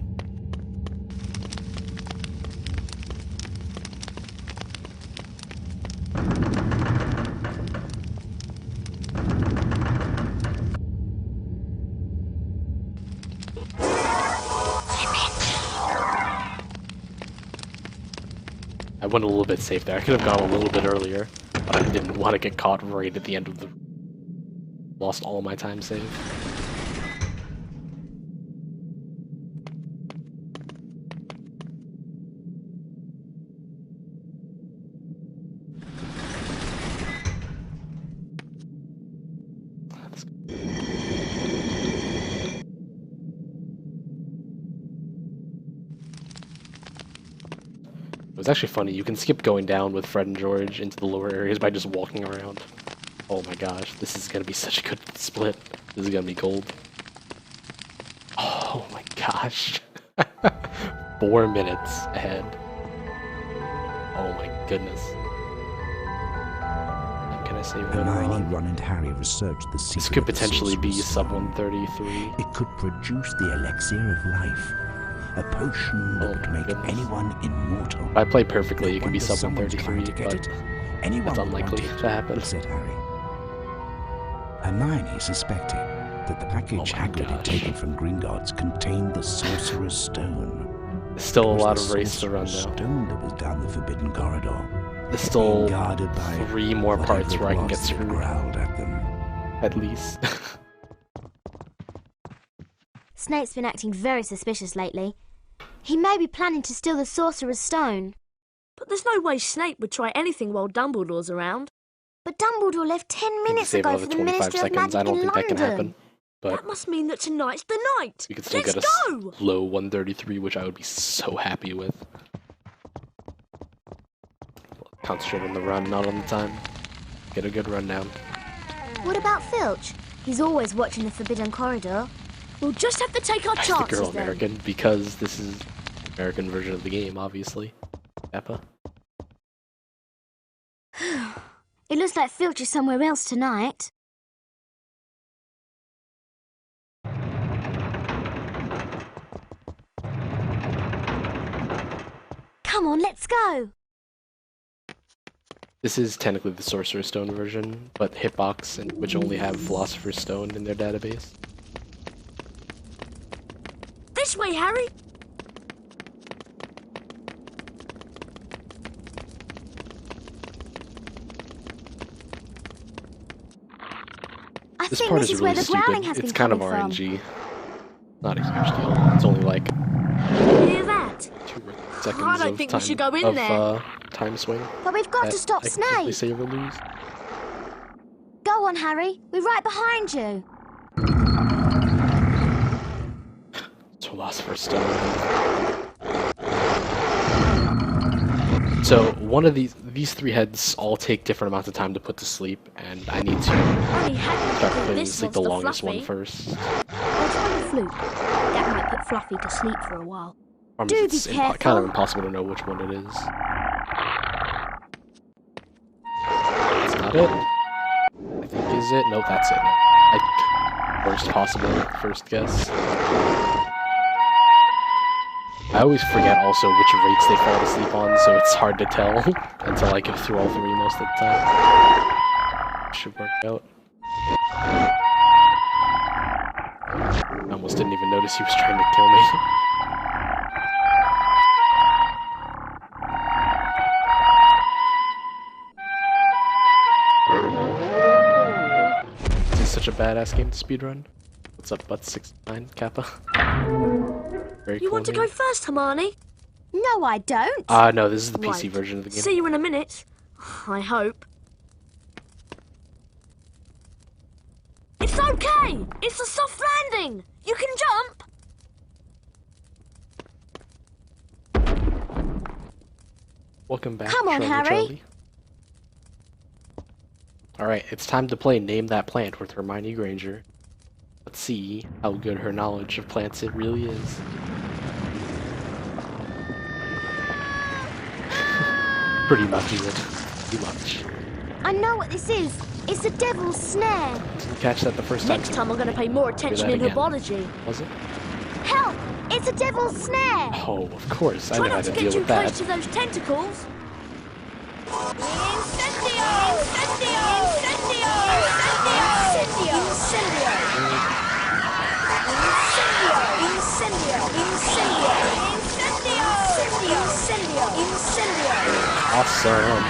I went a little bit safe there. I could have gone a little bit earlier, but I didn't want to get caught right at the end of the... Lost all my time save. It's actually funny, you can skip going down with Fred and George into the lower areas by just walking around. Oh my gosh, this is gonna be such a good split. This is gonna be gold. Oh my gosh. 4 minutes ahead. Oh my goodness. Can I save that? Ron and Harry researched the secret. This could potentially be sub 133. It could produce the elixir of life. A potion that would make anyone immortal. If I play perfectly, it can be sub 133, but it's unlikely to happen. Said Harry. Hermione suspected that the package Hagrid had taken from Gringotts contained the Sorcerer's Stone. There's still a lot of race to run, though. Stone that was down the Forbidden Corridor. There's still 3 more parts where I can get screwed. Growled at them. At least. Snape's been acting very suspicious lately. He may be planning to steal the Sorcerer's Stone. But there's no way Snape would try anything while Dumbledore's around. But Dumbledore left 10 minutes ago for the Ministry of Magic I don't in think that can London. happen. But that must mean that tonight's the night. We could still Let's get go! a low 133, which I would be so happy with. Concentrate on the run, not on the time. Get a good run down. What about Filtch? He's always watching the Forbidden Corridor. We'll just have to take our I chances think you're all then. American, because this is the American version of the game, obviously. Peppa. It looks like Filtch is somewhere else tonight. Come on, let's go! This is technically the Sorcerer's Stone version, but Hitbox, which only have Philosopher's Stone in their database. This way, Harry! I This think part this is is where really the growling stupid. has It's been kind of coming from. RNG. Not a huge deal. It's only like Hear that? 2 seconds I don't of think time, we should go in there. Time swing. But we've got that to stop I can quickly Snape. save or lose. Go on, Harry. We're right behind you. Philosopher's Stone. So one of these 3 heads all take different amounts of time to put to sleep, and I need to start putting to sleep the longest one first. Let's try the flute. That might put Fluffy to sleep for a while. It's kind of impossible to know which one it is. That's not it. I think is it? Nope, that's it. Worst possible first guess. I always forget also which rates they fall asleep on, so it's hard to tell until I go through all 3 most of the time. Should work out. I almost didn't even notice he was trying to kill me. This is such a badass game to speedrun. What's up, Butt 69 Kappa? Very You cool want to name. go first, Hermione? No, I don't. No, this is the PC Right. version of the game. See you in a minute. I hope. It's okay! It's a soft landing! You can jump! Welcome back, Come on, Harry. Alright, it's time to play Name That Plant with Hermione Granger. Let's see how good her knowledge of plants it really is. Pretty much, even. Pretty much. I know what this is. It's a devil's snare. Didn't catch that the first time. Next time I'm going to pay more attention in herbology. Was it? Help! It's a devil's snare. Oh, of course. I Try know how not to to deal get too with that. close to those tentacles. Incendio! Incendio! Incendio! Incendio! Incendio! Incendio! Incendio! Incendio! Incendio! Incendio! Awesome.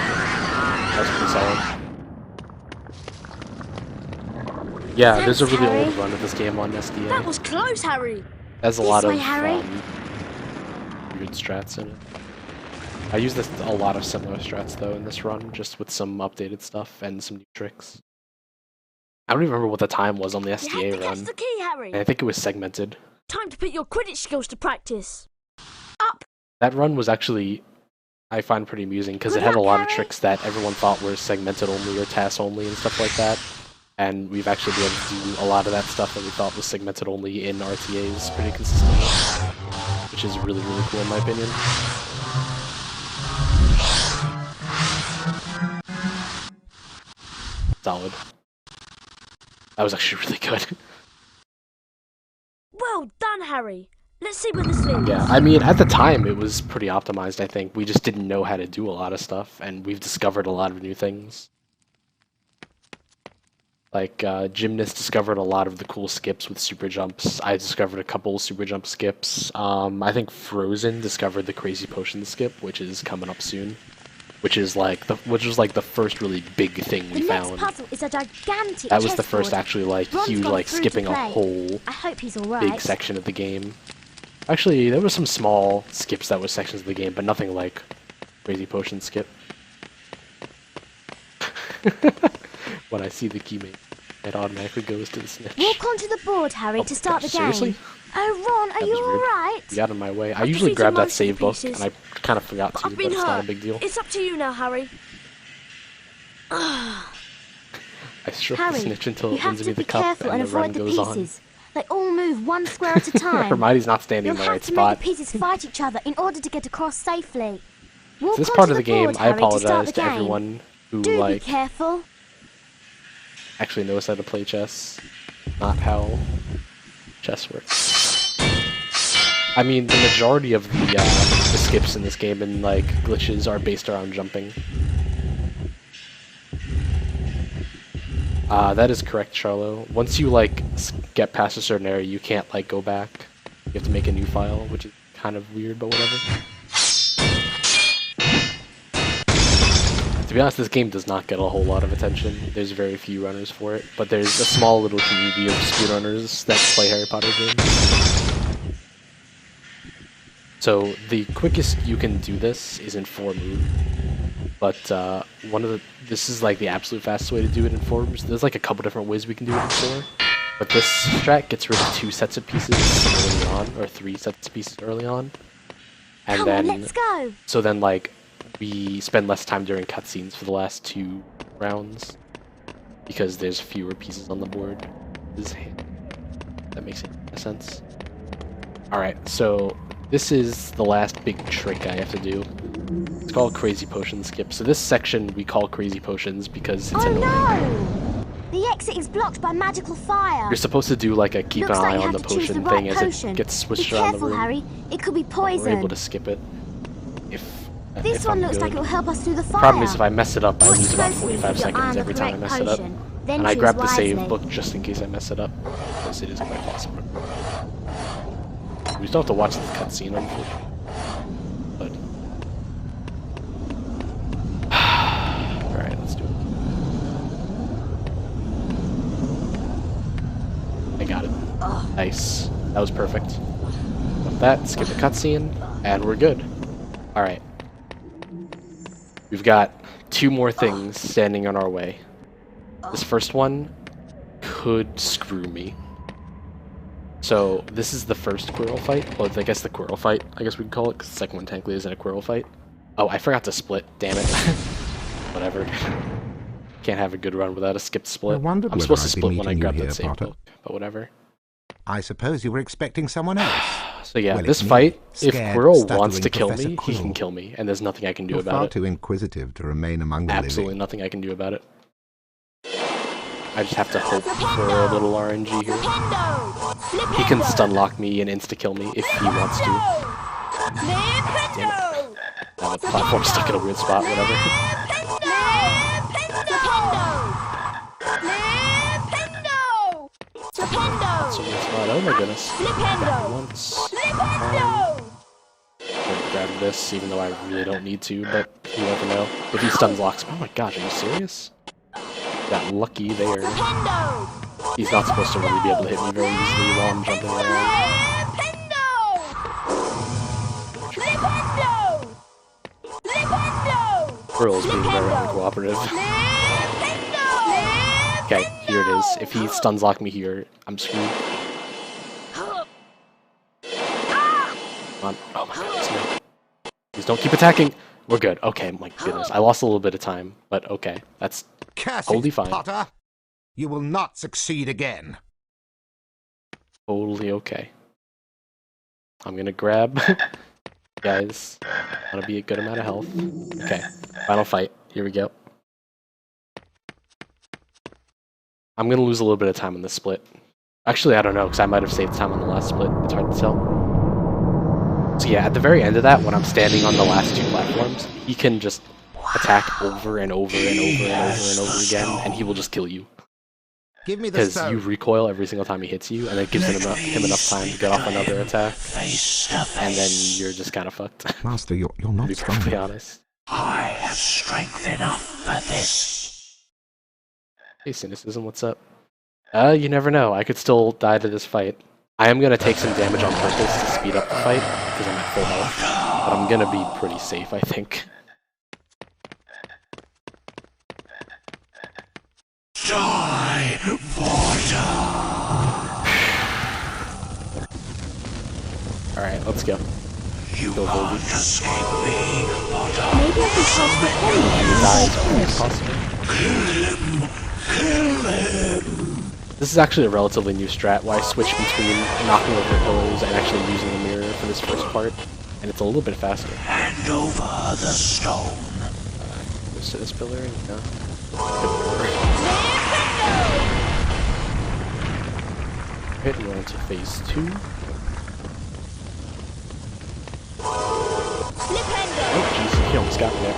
That's pretty solid. Yeah, there's a really Harry. old run of this game on SDA. That was close, Harry. There's a This lot way, of Harry. weird strats in it. I use a lot of similar strats though in this run, just with some updated stuff and some new tricks. I don't even remember what the time was on the You have SDA to catch run. the key, Harry. And I think it was segmented. Time to put your Quidditch skills to practice. That run was actually, I find, pretty amusing because it had a lot of tricks that everyone thought were segmented only or TAS only and stuff like that. And we've actually been able to do a lot of that stuff that we thought was segmented only in RTAs pretty consistently, which is really, really cool in my opinion. Solid. That was actually really good. Well done, Harry. Let's see where this leads. Yeah, I mean, at the time it was pretty optimized, I think. We just didn't know how to do a lot of stuff, and we've discovered a lot of new things. Like, Gymnast discovered a lot of the cool skips with super jumps. I discovered a couple super jump skips. I think Frozen discovered the crazy potion skip, which is coming up soon. Which was like the first really big thing we found. The next puzzle is a gigantic That was the chessboard. first actually like Ron's huge gone like through to skipping a play. whole I hope he's all right. big section of the game. Actually, there were some small skips that were sections of the game, but nothing like crazy potion skip. When I see the keymate, it automatically goes to the snitch. Walk onto the board, Harry, to start the game. Seriously? Oh, Ron, are you all right? You got in my way. I usually grab that save book, pieces. and I kind of forgot to, I've but been it's hurt. not a big deal. It's up to you now, Harry. I stroke Harry, the snitch until you it have wins to me be the cup, careful and and the run avoid the goes on. pieces. They all move one square at a time. Hermione's not standing in You'll the have right to spot. make the pieces fight each other in order to get across safely. Walk So this onto part of the game, board, I Harry, to start apologize the to game. everyone who Do like be careful. actually knows how to play chess, not how chess works. I mean, the majority of the skips in this game and like glitches are based around jumping. That is correct, Charlo. Once you like get past a certain area, you can't like go back. You have to make a new file, which is kind of weird, but whatever. To be honest, this game does not get a whole lot of attention. There's very few runners for it, but there's a small little community of speedrunners that play Harry Potter games. So the quickest you can do this is in 4 moves, but this is like the absolute fastest way to do it in 4 moves. There's like a couple different ways we can do it in 4, but this strat gets rid of 2 sets of pieces early on, or 3 sets of pieces early on, and Come then on, let's go. so then like we spend less time during cutscenes for the last 2 rounds because there's fewer pieces on the board. That makes sense. Alright, so this is the last big trick I have to do. It's called Crazy Potion Skip. So this section we call Crazy Potions because it's annoying. No! The exit is blocked by magical fire. You're supposed to do like a keep Looks an like eye you on have the to choose potion the right thing as potion. it gets switched Be around the careful, room. Harry. It could be We're poison. able to skip it. This if one I'm looks good. like it will help us through the fire. Problem is if I mess it up, I Watch lose about closely 45 if you're seconds on every the time I correct mess it up. potion. Then And I choose grab the save wisely. book just in case I mess it up, because it is quite possible. We still have to watch the cutscene, unfortunately. But alright, let's do it. I got it. Nice. That was perfect. With that, skip the cutscene, and we're good. Alright. We've got 2 more things standing on our way. This first one could screw me. So, this is the first Quirrell fight. Well, I guess the Quirrell fight, I guess we could call it, because the second one technically isn't a Quirrell fight. Oh, I forgot to split. Damn it. Whatever. Can't have a good run without a skipped split. I'm supposed to split when I grab that save book, but whatever. I suppose you were expecting someone else. So yeah, Well, this it's me, fight, if scared, Quirrell wants to stuttering kill Professor me, he can kill me, and there's nothing I can do You're about far it. too inquisitive to remain among the Absolutely living. nothing I can do about it. I just have to hope for a little RNG here. He can stun lock me and insta-kill me if he wants to. Damn it. Now the platform's stuck in a weird spot, whatever. That's a weird spot. Oh my goodness. Back once. I'm gonna grab this, even though I really don't need to, but you never know. If he stun blocks, oh my gosh, are you serious? Got lucky there. He's not supposed to really be able to hit me very easily while I'm jumping around. Brill's being very uncooperative. Okay, here it is. If he stuns lock me here, I'm screwed. Come on. Oh my goodness, no. Please don't keep attacking! We're good. Okay, my goodness. I lost a little bit of time, but okay. That's totally fine. Potter, you will not succeed again. Totally okay. I'm gonna grab... Guys, wanna be a good amount of health. Okay, final fight. Here we go. I'm gonna lose a little bit of time on this split. Actually, I don't know, because I might have saved time on the last split. It's hard to tell. So yeah, at the very end of that, when I'm standing on the last two platforms, he can just attack over and over and over and over and over again, and he will just kill you. Because you recoil every single time he hits you, and it gives him enough time to get off another attack, and then you're just kind of fucked. Master, you're not to be strong. perfectly honest. I have strength enough for this. Hey, Cynicism, what's up? You never know. I could still die to this fight. I am gonna take some damage on purpose to speed up the fight, because I'm at full health. But I'm gonna be pretty safe, I think. Die, Potter! Alright, let's go. You can't escape me, Potter. Maybe I could Kill him! This is actually a relatively new strat, where I switch between knocking over pillars and actually using the mirror for this first part, and it's a little bit faster. Hand over the stone. Goes to this pillar, no. Hit, we're into phase 2. Oh jeez, he almost got me there.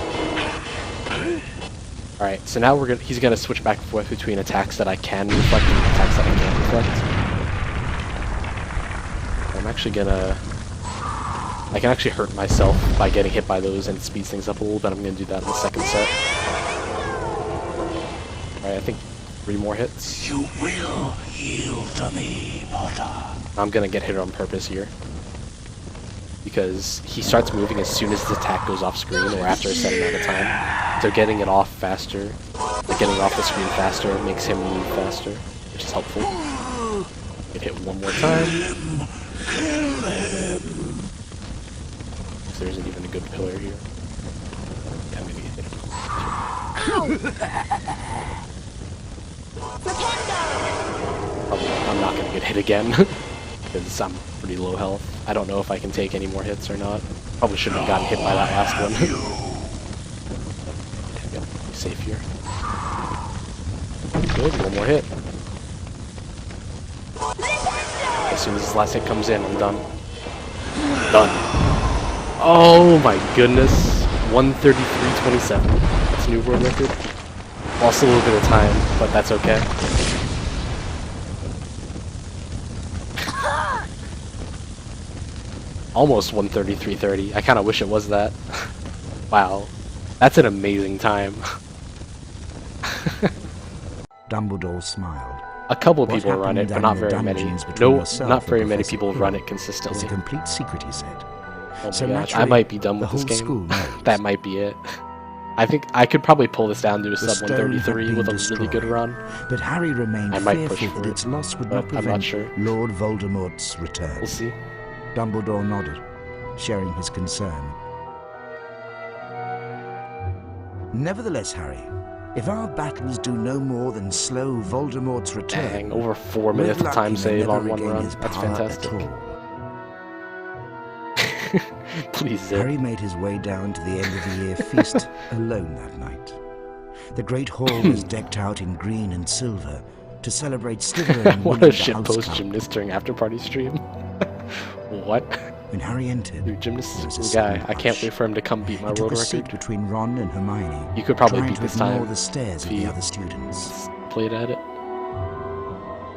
Alright, so now he's gonna switch back and forth between attacks that I can reflect and attacks that I can't reflect. I'm actually gonna... I can actually hurt myself by getting hit by those, and it speeds things up a little bit. I'm gonna do that in the second set. Alright, I think 3 more hits. You will yield to me, Potter. I'm gonna get hit on purpose here. Because he starts moving as soon as his attack goes off screen, or after a set amount of time. So getting it off faster, like getting off the screen faster, makes him move faster, which is helpful. Get hit one more time. If there isn't even a good pillar here. Yeah, I'm gonna get hit. I'm not gonna get hit again. Because I'm pretty low health. I don't know if I can take any more hits or not. Probably shouldn't have gotten hit by that last one. Yeah, be safe here. Good, one more hit. As soon as this last hit comes in, I'm done. Done. Oh my goodness. 133.27. That's a new world record. Lost a little bit of time, but that's okay. Almost 133.30. I kind of wish it was that. Wow. That's an amazing time. Dumbledore smiled. A couple people run it, but not very many. No, not very many people run it It's consistently. a complete secret, he said. Oh So my gosh, I naturally, might be done the with this whole game. school knows. That might be it. I think I could probably pull this down to a The sub stone had 133 been with a really good destroyed, run. But Harry remained I might push fearful for that it, its loss would but not I'm prevent not sure. Lord Voldemort's return. We'll see. Dumbledore nodded, sharing his concern. Nevertheless, Harry, if our battles do no more than slow Voldemort's return... Dang, over 4 minutes of time save on one run. That's fantastic. Please, Zip. Harry made his way down to the end of the year feast alone that night. The great hall was decked out in green and silver to celebrate Slytherin What winning a the House shitpost Cup. gymnast during after party stream. What? When Harry entered, Dude, gymnast there was a guy. sudden I can't hush. wait for him to come beat my He took world a seat record. between Ron and Hermione. You could probably trying beat to this ignore time the stares of if the he other students. played at it.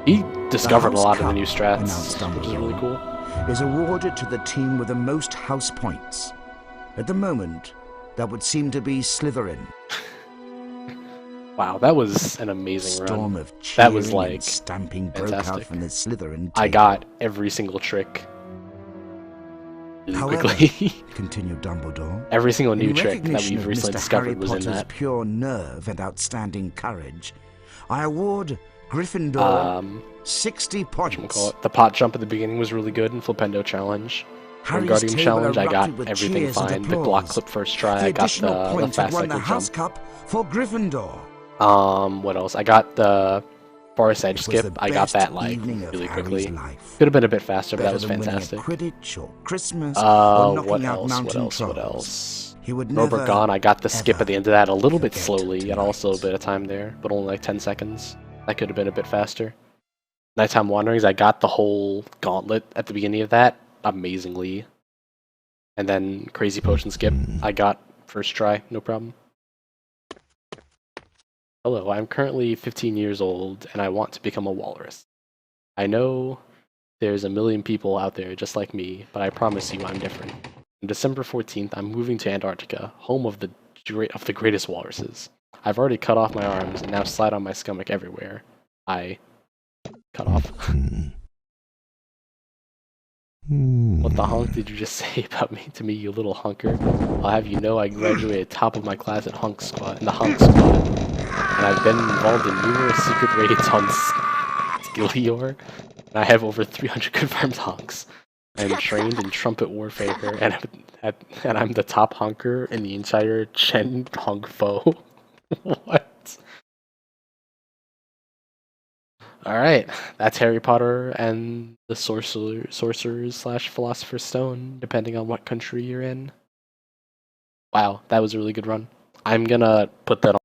He discovered a House lot of the Cup, new strats, announced which is really cool. Is awarded to the team with the most house points. At the moment, that would seem to be Slytherin. Wow, that was an amazing Storm run. of That was cheering like and stamping broke out fantastic. from the Slytherin I team. got every single trick really However, quickly. continued Dumbledore, Every single new in trick that recognition we've of recently Mr. discovered Harry was in Potter's that. pure nerve and outstanding courage, I award Gryffindor 60 points. The pot jump at the beginning was really good in Flipendo challenge. Harry's Wingardium table challenge, I got erupted with everything cheers and fine. The block applause. clip first try, The I got additional the points had fast won the cycle House jump. Cup for Gryffindor. What else? I got the Forest Edge It was skip. the I got best that like evening of really Harry's quickly. life. Could have been a bit faster, but that Better was than winning at fantastic. Quidditch or Christmas or knocking What out else? mountain What trolls. else? He would Robert never, Gone, I got the skip ever at the end of that a little bit forget slowly. Got also a little bit of time there, but only like 10 seconds. That could have been a bit faster. Nighttime Wanderings, I got the whole gauntlet at the beginning of that amazingly. And then Crazy Potion skip, I got first try, no problem. Hello, I'm currently 15 years old and I want to become a walrus. I know there's a million people out there just like me, but I promise you I'm different. On December 14th, I'm moving to Antarctica, home of the greatest walruses. I've already cut off my arms and now slide on my stomach everywhere. I cut off. What the honk did you just say about me to me, you little hunker? I'll have you know I graduated top of my class at in the hunk squad. And I've been involved in numerous secret raids on Skillior, and I have over 300 confirmed honks. I'm trained in trumpet warfare, and I'm the top honker in the entire Chen Hong Fo. What? Alright, that's Harry Potter and the Sorcerers/Philosopher's Stone, depending on what country you're in. Wow, that was a really good run. I'm gonna put that on